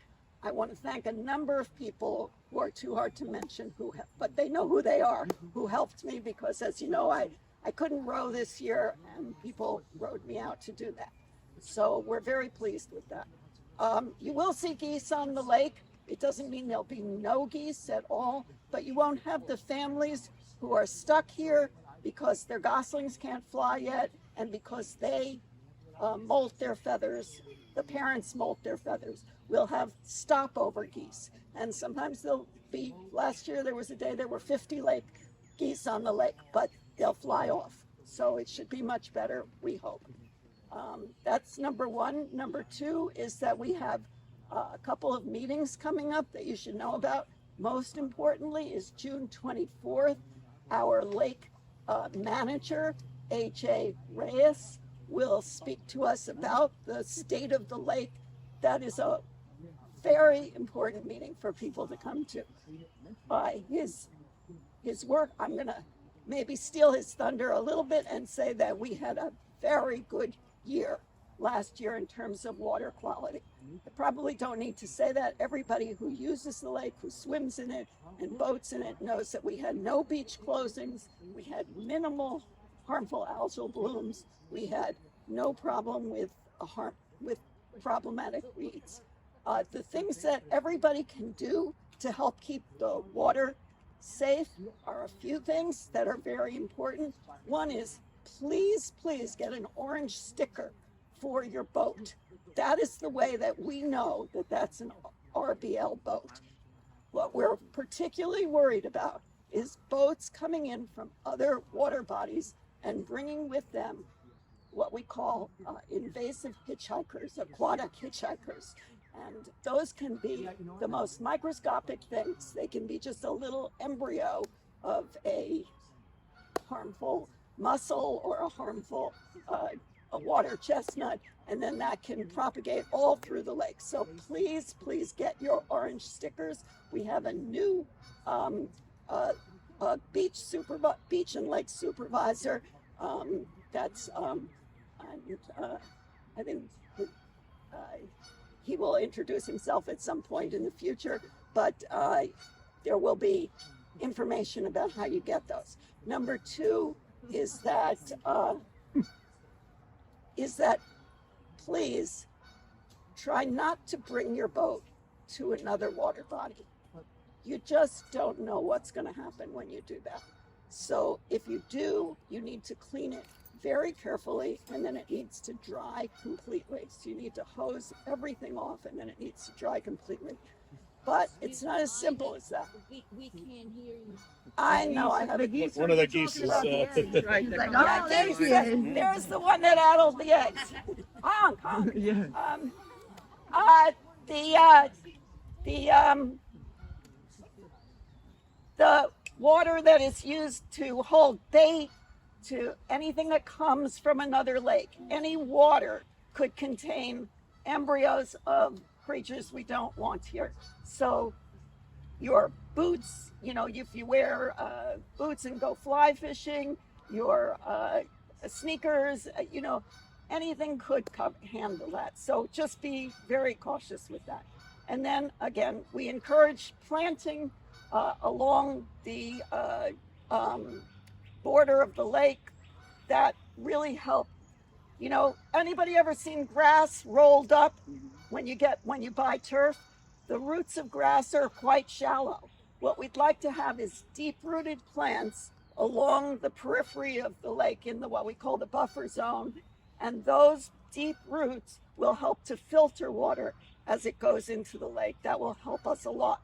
I want to thank a number of people who are too hard to mention, but they know who they are, who helped me, because as you know, I couldn't row this year, and people rowed me out to do that. So we're very pleased with that. You will see geese on the lake. It doesn't mean there'll be no geese at all, but you won't have the families who are stuck here because their goslings can't fly yet and because they molt their feathers. The parents molt their feathers. We'll have stopover geese, and sometimes they'll be. Last year there was a day there were 50 geese on the lake, but they'll fly off. So it should be much better, we hope. That's number one. Number two is that we have a couple of meetings coming up that you should know about. Most importantly is June 24th. Our lake manager, A.J. Reyes, will speak to us about the state of the lake. That is a very important meeting for people to come to. His work, I'm going to maybe steal his thunder a little bit and say that we had a very good year last year in terms of water quality. I probably don't need to say that. Everybody who uses the lake, who swims in it and boats in it, knows that we had no beach closings. We had minimal harmful algal blooms. We had no problem with problematic weeds. The things that everybody can do to help keep the water safe are a few things that are very important. One is please get an orange sticker for your boat. That is the way that we know that that's an RBL boat. What we're particularly worried about is boats coming in from other water bodies and bringing with them what we call invasive hitchhikers, aquatic hitchhikers. And those can be the most microscopic things. They can be just a little embryo of a harmful mussel or a harmful a water chestnut, and then that can propagate all through the lake. So please get your orange stickers. We have a new beach and lake supervisor. I think he will introduce himself at some point in the future, but there will be information about how you get those. Number two is that please try not to bring your boat to another water body. You just don't know what's going to happen when you do that. So if you do, you need to clean it very carefully, and then it needs to dry completely. So you need to hose everything off, and then it needs to dry completely. But it's not as simple as that. We can't hear you. I know. I have One of the geese is. Yeah, there's the one that addled the eggs. Honk, honk. Yeah. The water that is used to hold bait, to anything that comes from another lake, any water could contain embryos of creatures we don't want here. So your boots, if you wear boots and go fly fishing, your sneakers, anything could handle that. So just be very cautious with that. And then again, we encourage planting along the border of the lake. That really help. Anybody ever seen grass rolled up when you buy turf? The roots of grass are quite shallow. What we'd like to have is deep-rooted plants along the periphery of the lake in what we call the buffer zone, and those deep roots will help to filter water as it goes into the lake. That will help us a lot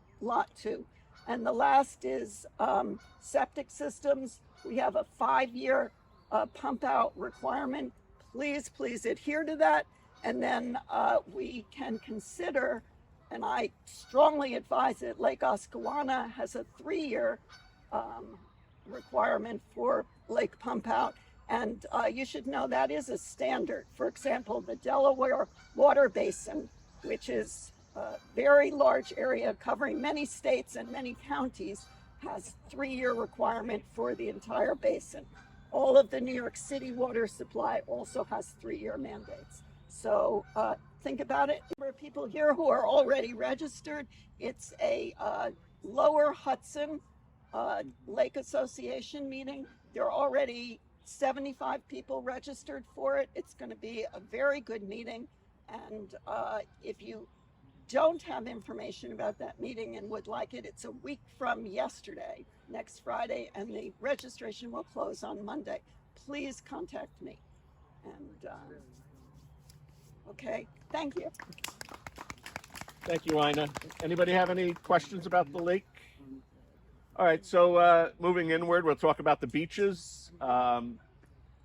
too. And the last is septic systems. We have a 5-year pump out requirement. Please adhere to that. And then we can consider, and I strongly advise it, Lake Oscawana has a 3-year requirement for lake pump out. And you should know that is a standard. For example, the Delaware Water Basin, which is a very large area covering many states and many counties, has 3-year requirement for the entire basin. All of the New York City water supply also has 3-year mandates. So think about it. There are people here who are already registered. It's a Lower Hudson Lake Association meeting. There are already 75 people registered for it. It's going to be a very good meeting. And if you don't have information about that meeting and would like it, it's a week from yesterday, next Friday, and the registration will close on Monday. Please contact me. And Okay, thank you. Thank you, Ina. Anybody have any questions about the lake? All right, so moving inward, we'll talk about the beaches. I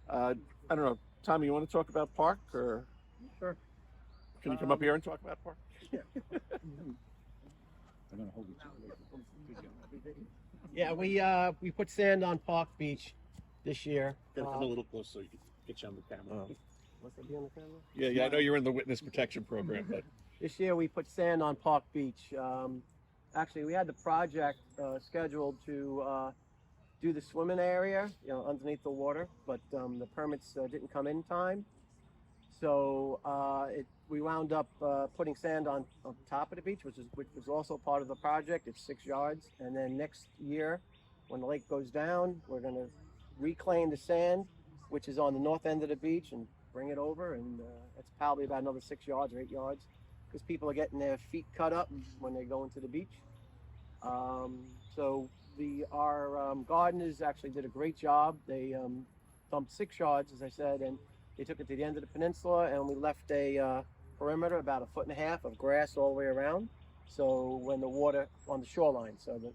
don't know, Tommy, you want to talk about park, or Sure. can you come up here and talk about park? Yeah, we put sand on Park Beach this year. Gotta come a little closer so you can get you on the camera. Must I be on the camera? Yeah, I know you're in the witness protection program, but This year we put sand on Park Beach. Actually, we had the project scheduled to do the swimming area, underneath the water, but the permits didn't come in time. So we wound up putting sand on top of the beach, which was also part of the project. It's 6 yards, and then next year, when the lake goes down, we're going to reclaim the sand, which is on the north end of the beach, and bring it over, and it's probably about another 6 yards or 8 yards, because people are getting their feet cut up when they go into the beach. So our gardeners actually did a great job. They dumped 6 yards, as I said, and they took it to the end of the peninsula, and we left a perimeter about 1.5 feet of grass all the way around. So when the water on the shoreline, so that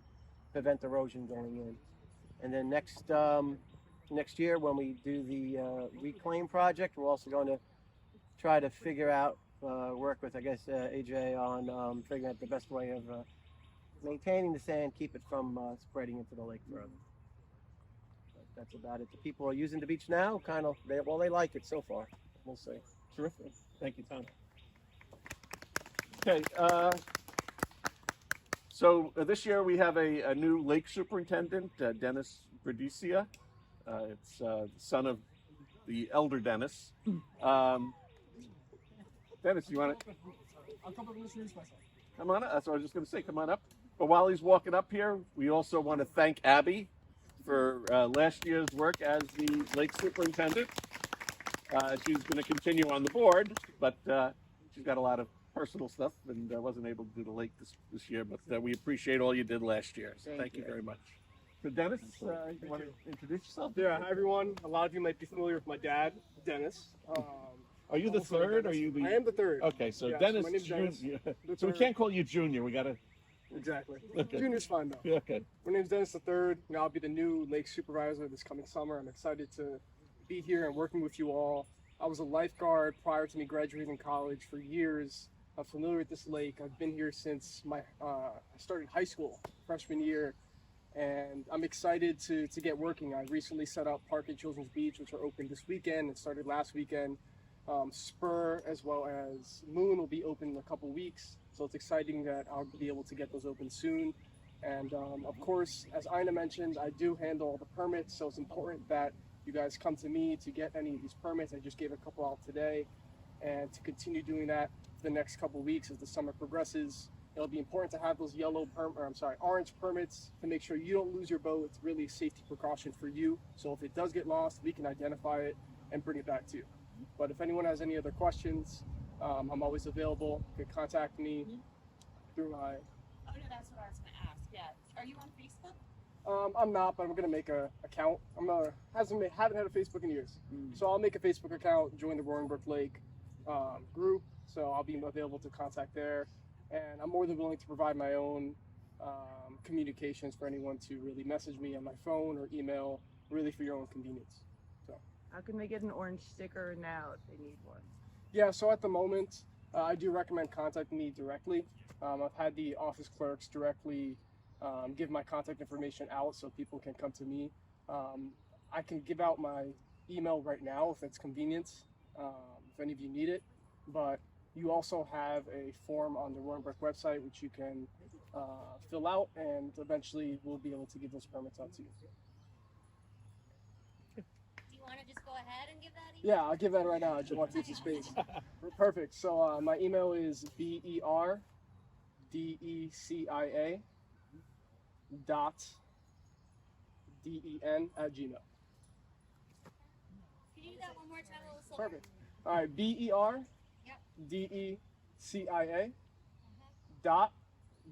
prevent erosion going in. And then next year, when we do the reclaim project, we're also going to try to figure out, work with, I guess, AJ on figuring out the best way of maintaining the sand, keep it from spreading into the lake further. But that's about it. The people are using the beach now, they like it so far. We'll see. terrific. Thank you, Tom. Okay, so this year we have a new lake superintendent, Dennis Bradicia. It's the son of the elder Dennis. Dennis, you want to I'll come up and introduce myself. come on up? That's what I was just going to say. Come on up. But while he's walking up here, we also want to thank Abby for last year's work as the lake superintendent. She's going to continue on the board, but she's got a lot of personal stuff and wasn't able to do the lake this year. But we appreciate all you did last year. So thank you very much. So Dennis, you want to introduce yourself? Yeah, hi everyone. A lot of you might be familiar with my dad, Dennis. Are you the third? Or are you the? I am the third. Okay, so Yeah, Dennis, so my name's Dennis. Junior. The So we third. can't call you Junior. We got to. Exactly. Okay. Junior's fine though. Okay. My name's Dennis the third. Now I'll be the new lake supervisor this coming summer. I'm excited to be here and working with you all. I was a lifeguard prior to me graduating college for years. I'm familiar with this lake. I've been here since I started high school, freshman year, and I'm excited to get working. I recently set up Park and Children's Beach, which are open this weekend. It started last weekend. Spur as well as Moon will be open in a couple weeks, so it's exciting that I'll be able to get those open soon. And of course, as Ina mentioned, I do handle all the permits, so it's important that you guys come to me to get any of these permits. I just gave a couple out today, and to continue doing that for the next couple weeks as the summer progresses. It'll be important to have those orange permits to make sure you don't lose your boat. It's really a safety precaution for you. So if it does get lost, we can identify it and bring it back to you. But if anyone has any other questions, I'm always available. You can contact me through my. Oh no, that's what I was gonna ask. Yeah, are you on Facebook? I'm not, but I'm gonna make a account. Haven't had a Facebook in years, so I'll make a Facebook account, join the Roaring Brook Lake group. So I'll be available to contact there, and I'm more than willing to provide my own communications for anyone to really message me on my phone or email, really for your own convenience. How can they get an orange sticker now if they need one? Yeah, so at the moment, I do recommend contacting me directly. I've had the office clerks directly give my contact information out so people can come to me. I can give out my email right now if it's convenient, if any of you need it. But you also have a form on the Roaring Brook website which you can fill out, and eventually we'll be able to give those permits out to you. Want to just go ahead and give that email? Yeah, I'll give that right now. I just want to use the space. Perfect. So my email is BERDECIA .DEN@gmail. Can you do that one more time a little slower? Perfect. All right, BERDECIA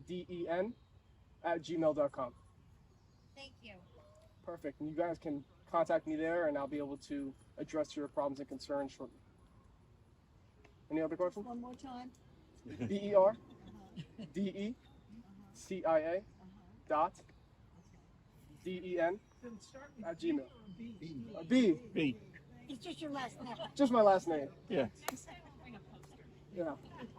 .DEN@gmail.com. Thank you. Perfect. And you guys can contact me there, and I'll be able to address your problems and concerns shortly. Any other questions? One more time. BERDECIA dot DEN Did it start with at B Gmail. or B? B. B. It's just your last name. Just my last name. Yeah. Next time I'll bring a poster. Yeah.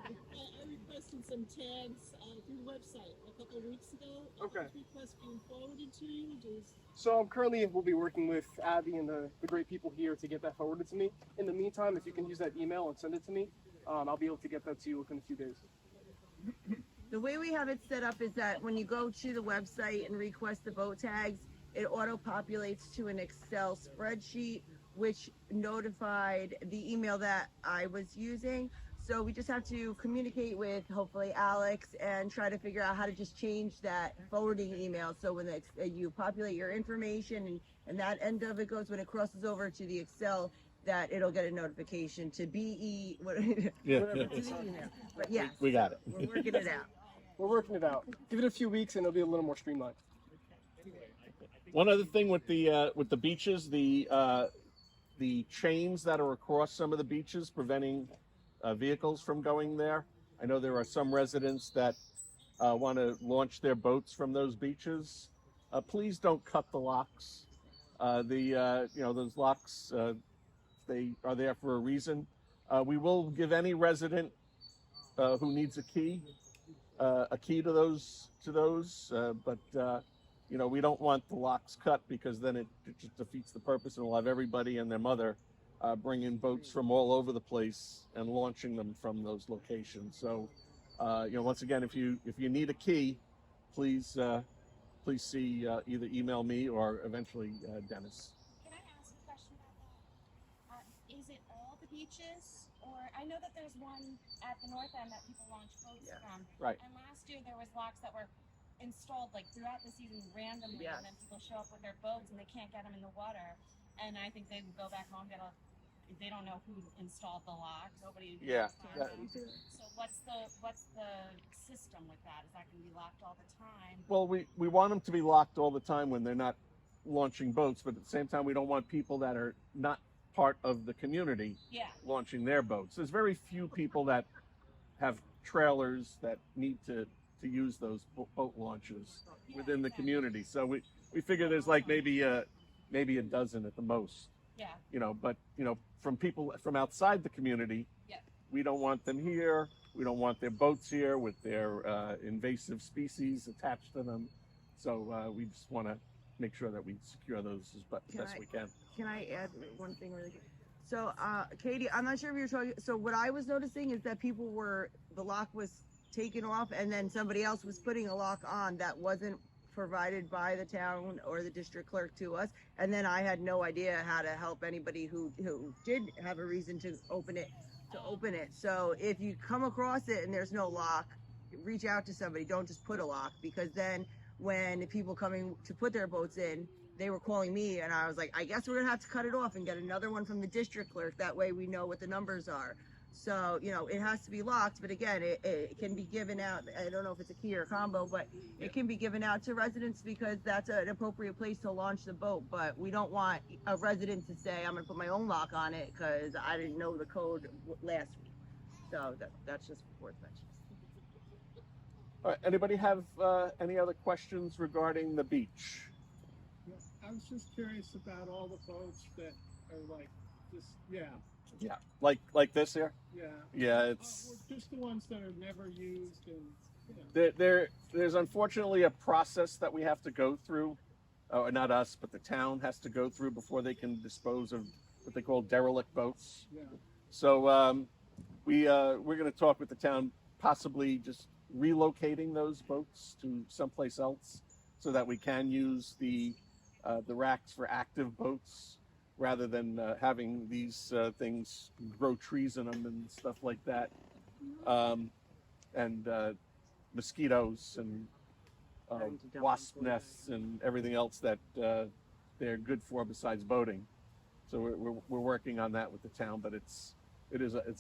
I requested some tags through the website a couple of weeks ago. Okay. Are those requests being forwarded to you? So I'm currently will be working with Abby and the great people here to get that forwarded to me. In the meantime, if you can use that email and send it to me, I'll be able to get that to you within a few days. The way we have it set up is that when you go to the website and request the boat tags, it auto-populates to an Excel spreadsheet, which notified the email that I was using. So we just have to communicate with hopefully Alex and try to figure out how to just change that forwarding email. So when you populate your information and that end of it goes, when it crosses over to the Excel, that it'll get a notification to BE, whatever, Yeah. to the email. But yeah, We got it. we're working it out. We're working it out. Give it a few weeks and it'll be a little more streamlined. One other thing with the beaches, the chains that are across some of the beaches preventing vehicles from going there. I know there are some residents that want to launch their boats from those beaches. Please don't cut the locks. Those locks, they are there for a reason. We will give any resident who needs a key to those, but we don't want the locks cut because then it just defeats the purpose, and we'll have everybody and their mother bringing boats from all over the place and launching them from those locations. So, once again, if you need a key, please see either email me or eventually Dennis. Can I ask a question about that? Is it all the beaches, or I know that there's one at the north end that people launch boats from. Right. And last year there was locks that were installed like throughout the season randomly, Yes. and then people show up with their boats and they can't get them in the water, and I think they would go back home they don't know who installed the locks. Nobody. Yeah. So what's the system with that? Is that going to be locked all the time? Well, we want them to be locked all the time when they're not launching boats, but at the same time, we don't want people that are not part of the community Yeah. launching their boats. There's very few people that have trailers that need to use those boat launches within the community. So we figure there's like maybe a dozen at the most. Yeah. But from people from outside the community, Yeah. we don't want them here. We don't want their boats here with their invasive species attached to them. So we just want to make sure that we secure those as best we can. Can I add one thing really quick? So, Katie, I'm not sure if you're talking. So, what I was noticing is that the lock was taken off, and then somebody else was putting a lock on that wasn't provided by the town or the district clerk to us. And then I had no idea how to help anybody who did have a reason to open it. So, if you come across it and there's no lock, reach out to somebody. Don't just put a lock, because then when people coming to put their boats in, they were calling me, and I was like, I guess we're gonna have to cut it off and get another one from the district clerk. That way we know what the numbers are. So, it has to be locked, but again, it can be given out. I don't know if it's a key or a combo, but it can be given out to residents because that's an appropriate place to launch the boat. But we don't want a resident to say, I'm gonna put my own lock on it because I didn't know the code last week. So that's just worth mentioning. All right. Anybody have any other questions regarding the beach? I was just curious about all the boats that are like just, Yeah. Like this here? Yeah, it's just the ones that are never used and, there's unfortunately a process that we have to go through, not us, but the town has to go through before they can dispose of what they call derelict boats. So we're going to talk with the town, possibly just relocating those boats to someplace else so that we can use the racks for active boats rather than having these things grow trees in them and stuff like that. And mosquitoes and wasp nests and everything else that they're good for besides boating. So we're working on that with the town, but it's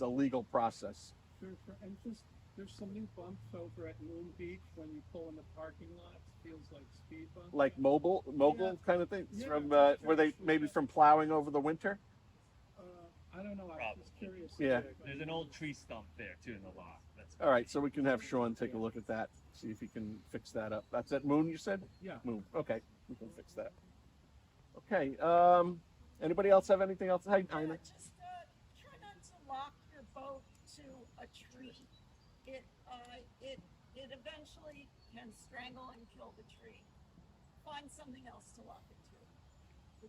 a legal process. and just, there's some new bumps over at Moon Beach when you pull in the parking lot. Feels like speed bumps. Like mobile Yeah. kind of things Yeah. from were they maybe from plowing over the winter? I don't know, I was Problem. just curious. Yeah. There's an old tree stump there too in the lot. That's All right, so we can have Sean take a look at that, see if he can fix that up. That's at Moon, you said? Yeah. Moon. Okay, we can fix that. Okay. Anybody else have anything else? Hey, Ina. Just try not to lock your boat to a tree. It eventually can strangle and kill the tree. Find something else to lock it to.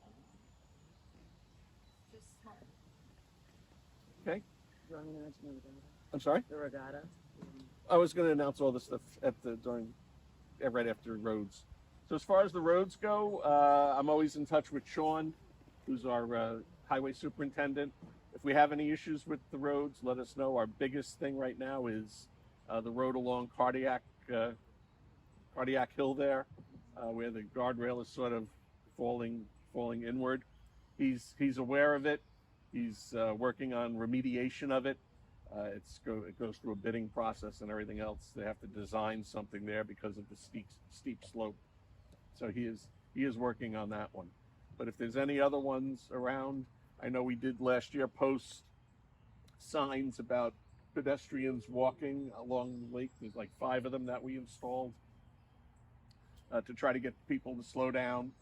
Just smart. Okay. You want me to mention the regatta? I'm sorry. The regatta. I was going to announce all this stuff right after roads. So as far as the roads go, I'm always in touch with Sean, who's our highway superintendent. If we have any issues with the roads, let us know. Our biggest thing right now is the road along Cardiac Hill there, where the guardrail is sort of falling inward. He's aware of it. He's working on remediation of it. It goes through a bidding process and everything else. They have to design something there because of the steep slope. So he is working on that one. But if there's any other ones around, I know we did last year post signs about pedestrians walking along the lake. There's like 5 of them that we installed to try to get people to slow down.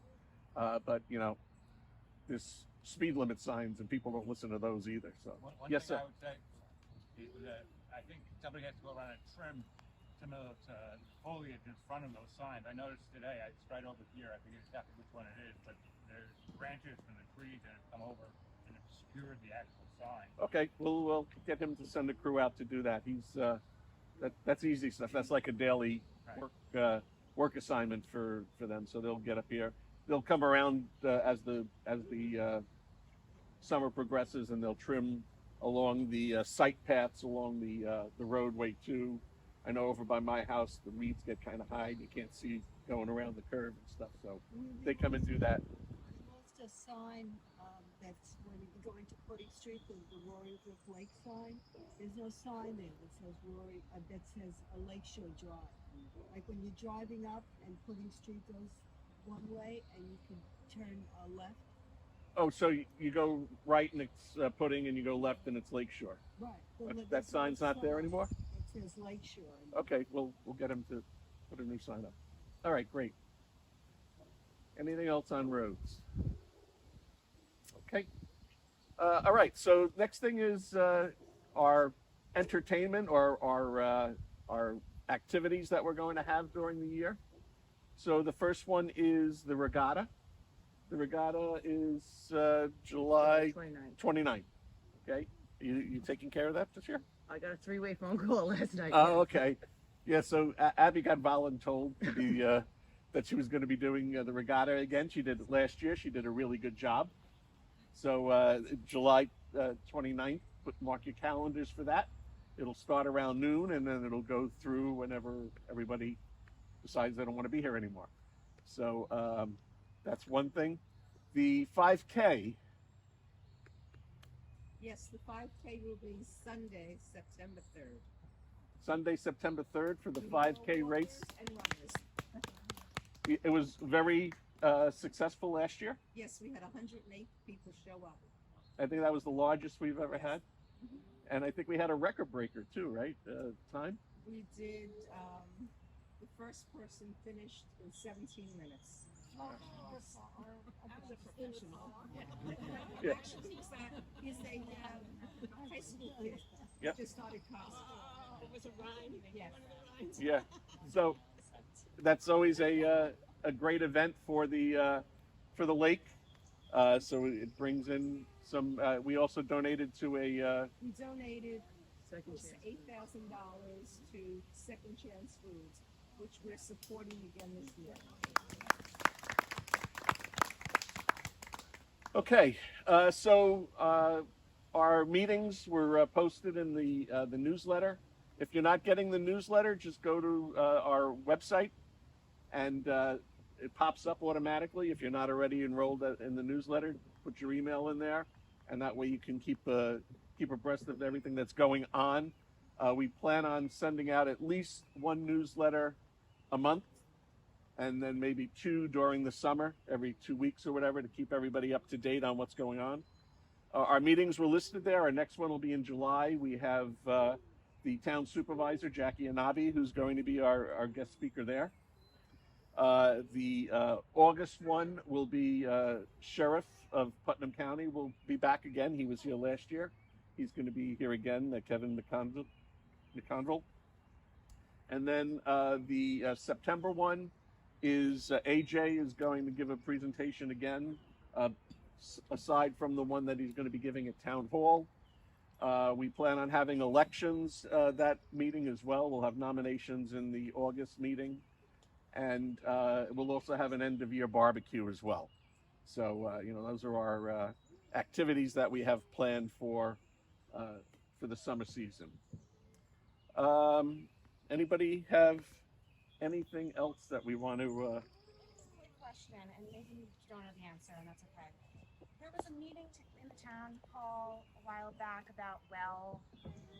But you know, there's speed limit signs and people don't listen to those either. So One yes, thing sir. I would say is that I think somebody has to go around and trim some of those foliage in front of those signs. I noticed today, it's right over here, I forget exactly which one it is, but there's branches from the trees that have come over and obscured the actual sign. Okay, we'll get him to send a crew out to do that. He's that's easy stuff. That's like a daily work assignment for them. So they'll get up here. They'll come around as the summer progresses, and they'll trim along the site paths along the roadway too. I know over by my house the weeds get kind of high. You can't see going around the curve and stuff. So they come and do that. Post a sign that's when you go into Pudding Street, the Roaring Brook Lake sign. There's no sign there that says that says a Lakeshore Drive. Like when you're driving up and Pudding Street goes one way and you can turn left. Oh, so you go right and it's Pudding, and you go left and it's Lakeshore. Right. That sign's not there anymore? It says Lakeshore. Okay, we'll get him to put a new sign up. All right, great. Anything else on roads? Okay. All right, so next thing is our entertainment or our activities that we're going to have during the year. So the first one is the regatta. The regatta is July 29th. Okay, you taking care of that this year? I got a 3-way phone call last night. Oh, okay. Yeah, so Abby got voluntold to be that she was going to be doing the regatta again. She did it last year. She did a really good job. So July 29th, mark your calendars for that. It'll start around noon, and then it'll go through whenever everybody decides they don't want to be here anymore. So that's one thing. The 5K. Yes, the 5K will be Sunday, September 3rd. Sunday, September 3rd for the 5K race. And runners. It was very successful last year. Yes, we had 108 people show up. I think that was the largest we've ever had. And I think we had a record breaker too, right? Time? We did, the first person finished in 17 minutes. Yeah. He's a high school kid. Yep. Just started college. It was a rhyme. Yes. Yeah. So that's always a great event for the lake. So it brings in some. We also donated to a. We donated Second Chance. $8,000 to Second Chance Foods, which we're supporting again this year. Okay, so our meetings were posted in the newsletter. If you're not getting the newsletter, just go to our website, and it pops up automatically. If you're not already enrolled in the newsletter, put your email in there, and that way you can keep abreast of everything that's going on. We plan on sending out at least one newsletter a month, and then maybe 2 during the summer, every 2 weeks or whatever, to keep everybody up to date on what's going on. Our meetings were listed there. Our next one will be in July. We have the town supervisor, Jackie Anabi, who's going to be our guest speaker there. The August one will be Sheriff of Putnam County will be back again. He was here last year. He's going to be here again, Kevin McConville. And then the September one is AJ is going to give a presentation again, aside from the one that he's going to be giving at Town Hall. We plan on having elections that meeting as well. We'll have nominations in the August meeting. And we'll also have an end-of-year barbecue as well. So, those are our activities that we have planned for the summer season. Anybody have anything else that we want to... Quick question, and maybe you don't know the answer, and that's okay. There was a meeting in the town hall a while back about well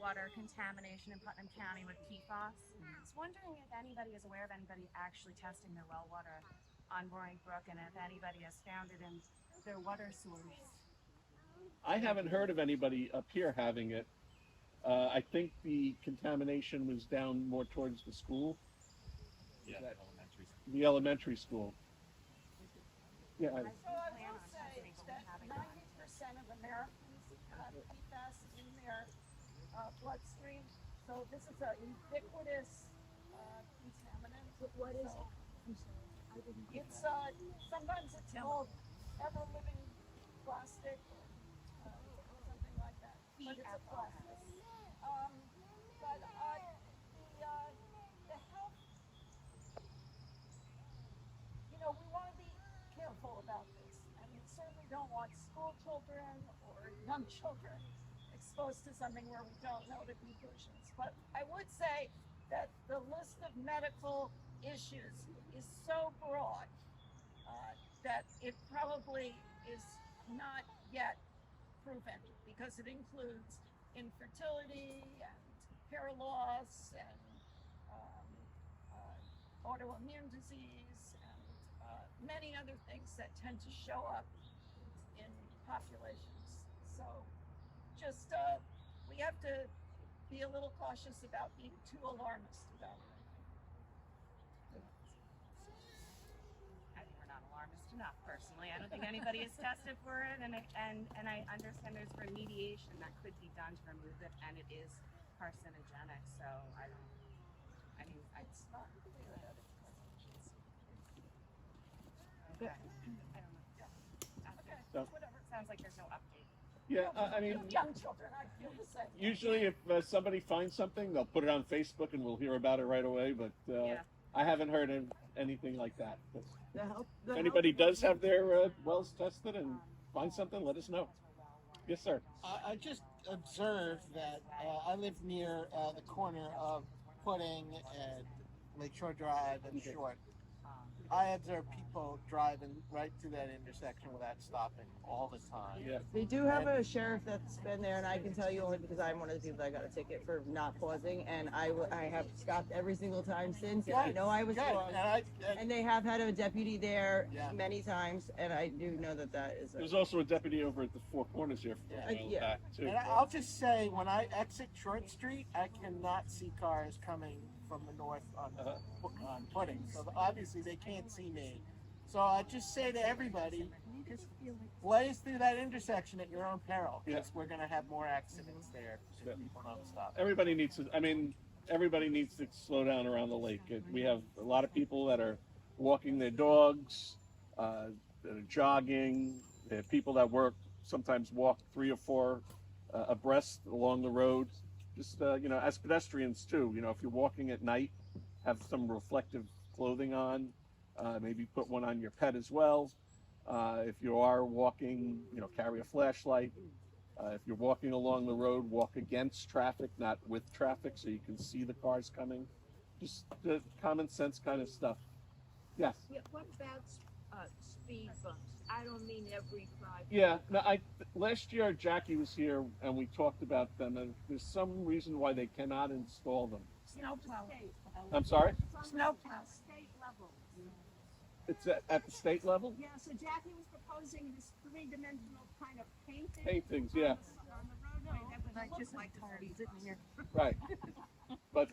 water contamination in Putnam County with PFAS. I was wondering if anybody is aware of anybody actually testing their well water on Roaring Brook, and if anybody has found it in their water source. I haven't heard of anybody up here having it. I think the contamination was down more towards the school. Yeah, elementary school. The elementary school. Yeah. So I will say that 90% of Americans have PFAS in their bloodstream. So this is an ubiquitous contaminant. What is it? I'm sorry, I didn't get it's sometimes it's called ever-living plastic or something like that. But it's a plastic. But the health, we want to be careful about this, and we certainly don't want school children or young children exposed to something where we don't know the conclusions. But I would say that the list of medical issues is so broad that it probably is not yet proven, because it includes infertility and hair loss and autoimmune disease and many other things that tend to show up in populations. So just we have to be a little cautious about being too alarmist about it. I think we're not alarmist enough, personally. I don't think anybody is tested for it, and I understand there's remediation that could be done to remove it, and it is carcinogenic. So it's not clear that it's carcinogenic. Okay. I don't know. Okay. So, Whatever. It sounds like there's no update. yeah, I mean, Young children, I feel the same. usually if somebody finds something, they'll put it on Facebook and we'll hear about it right away. But I haven't heard of anything like that. But if anybody does have their wells tested and find something, let us know. Yes, sir. I just observed that I live near the corner of Pudding and Lakeshore Drive and Short. I observe people driving right through that intersection without stopping all the time. Yeah. They do have a sheriff that's been there, and I can tell you only because I'm one of the people that got a ticket for not pausing, and I have stopped every single time since, and I know I was wrong. And they have had a deputy there many times, and I do know that is. There's also a deputy over at the Four Corners here for a while back too. And I'll just say, when I exit Short Street, I cannot see cars coming from the north on Pudding. So obviously they can't see me. So I just say to everybody, just blaze through that intersection at your own peril, because we're going to have more accidents there if people don't stop. Everybody needs to slow down around the lake. We have a lot of people that are walking their dogs, that are jogging. There are people that sometimes walk 3 or 4 abreast along the road. Just, as pedestrians too, if you're walking at night, have some reflective clothing on, maybe put one on your pet as well. If you are walking, carry a flashlight. If you're walking along the road, walk against traffic, not with traffic, so you can see the cars coming. Just the common sense kind of stuff. Yes? Yeah, what about speed bumps? I don't mean every 5 Yeah, no, last year Jackie was here and we talked about them, and there's some reason why they cannot install them. Snowplow. I'm sorry? Snowplow. State level. It's at the state level? Yeah, so Jackie was proposing this three-dimensional kind of painting. Paintings, yeah. On the roadway that would I look just like like tired of sitting here. Right. But,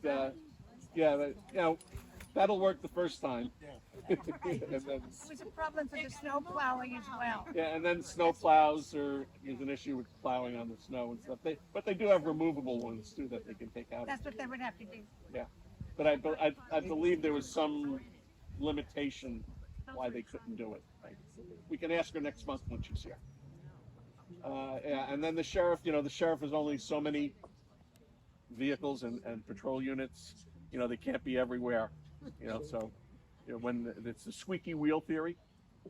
yeah, that'll work the first time. And then, It was a problem for the snow plowing as well. yeah, and then snow plows is an issue with plowing on the snow and stuff. But they do have removable ones too that they can take out. That's what they would have to do. Yeah, but I believe there was some limitation why they couldn't do it. Right? We can ask her next month when she's here. Yeah, and then the sheriff, the sheriff has only so many vehicles and patrol units. They can't be everywhere. So when it's the squeaky wheel theory.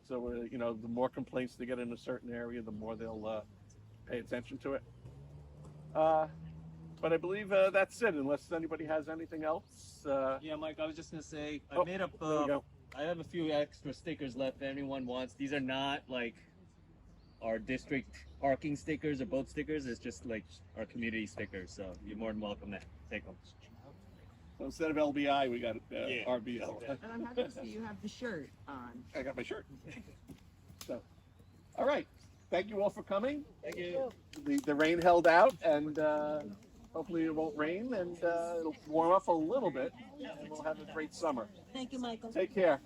So the more complaints they get in a certain area, the more they'll pay attention to it. But I believe that's it, unless anybody has anything else. Yeah, Mike, I was just gonna say, Oh, I made up. there we go. I have a few extra stickers left if anyone wants. These are not like our district parking stickers or boat stickers. It's just like our community stickers. So you're more than welcome to take them. So instead of LBI, we got RBL. And I'm happy to see you have the shirt on. I got my shirt. So, all right. Thank you all for coming. Thank you. The rain held out, and hopefully it won't rain, and it'll warm up a little bit, and we'll have a great summer. Thank you, Michael. Take care.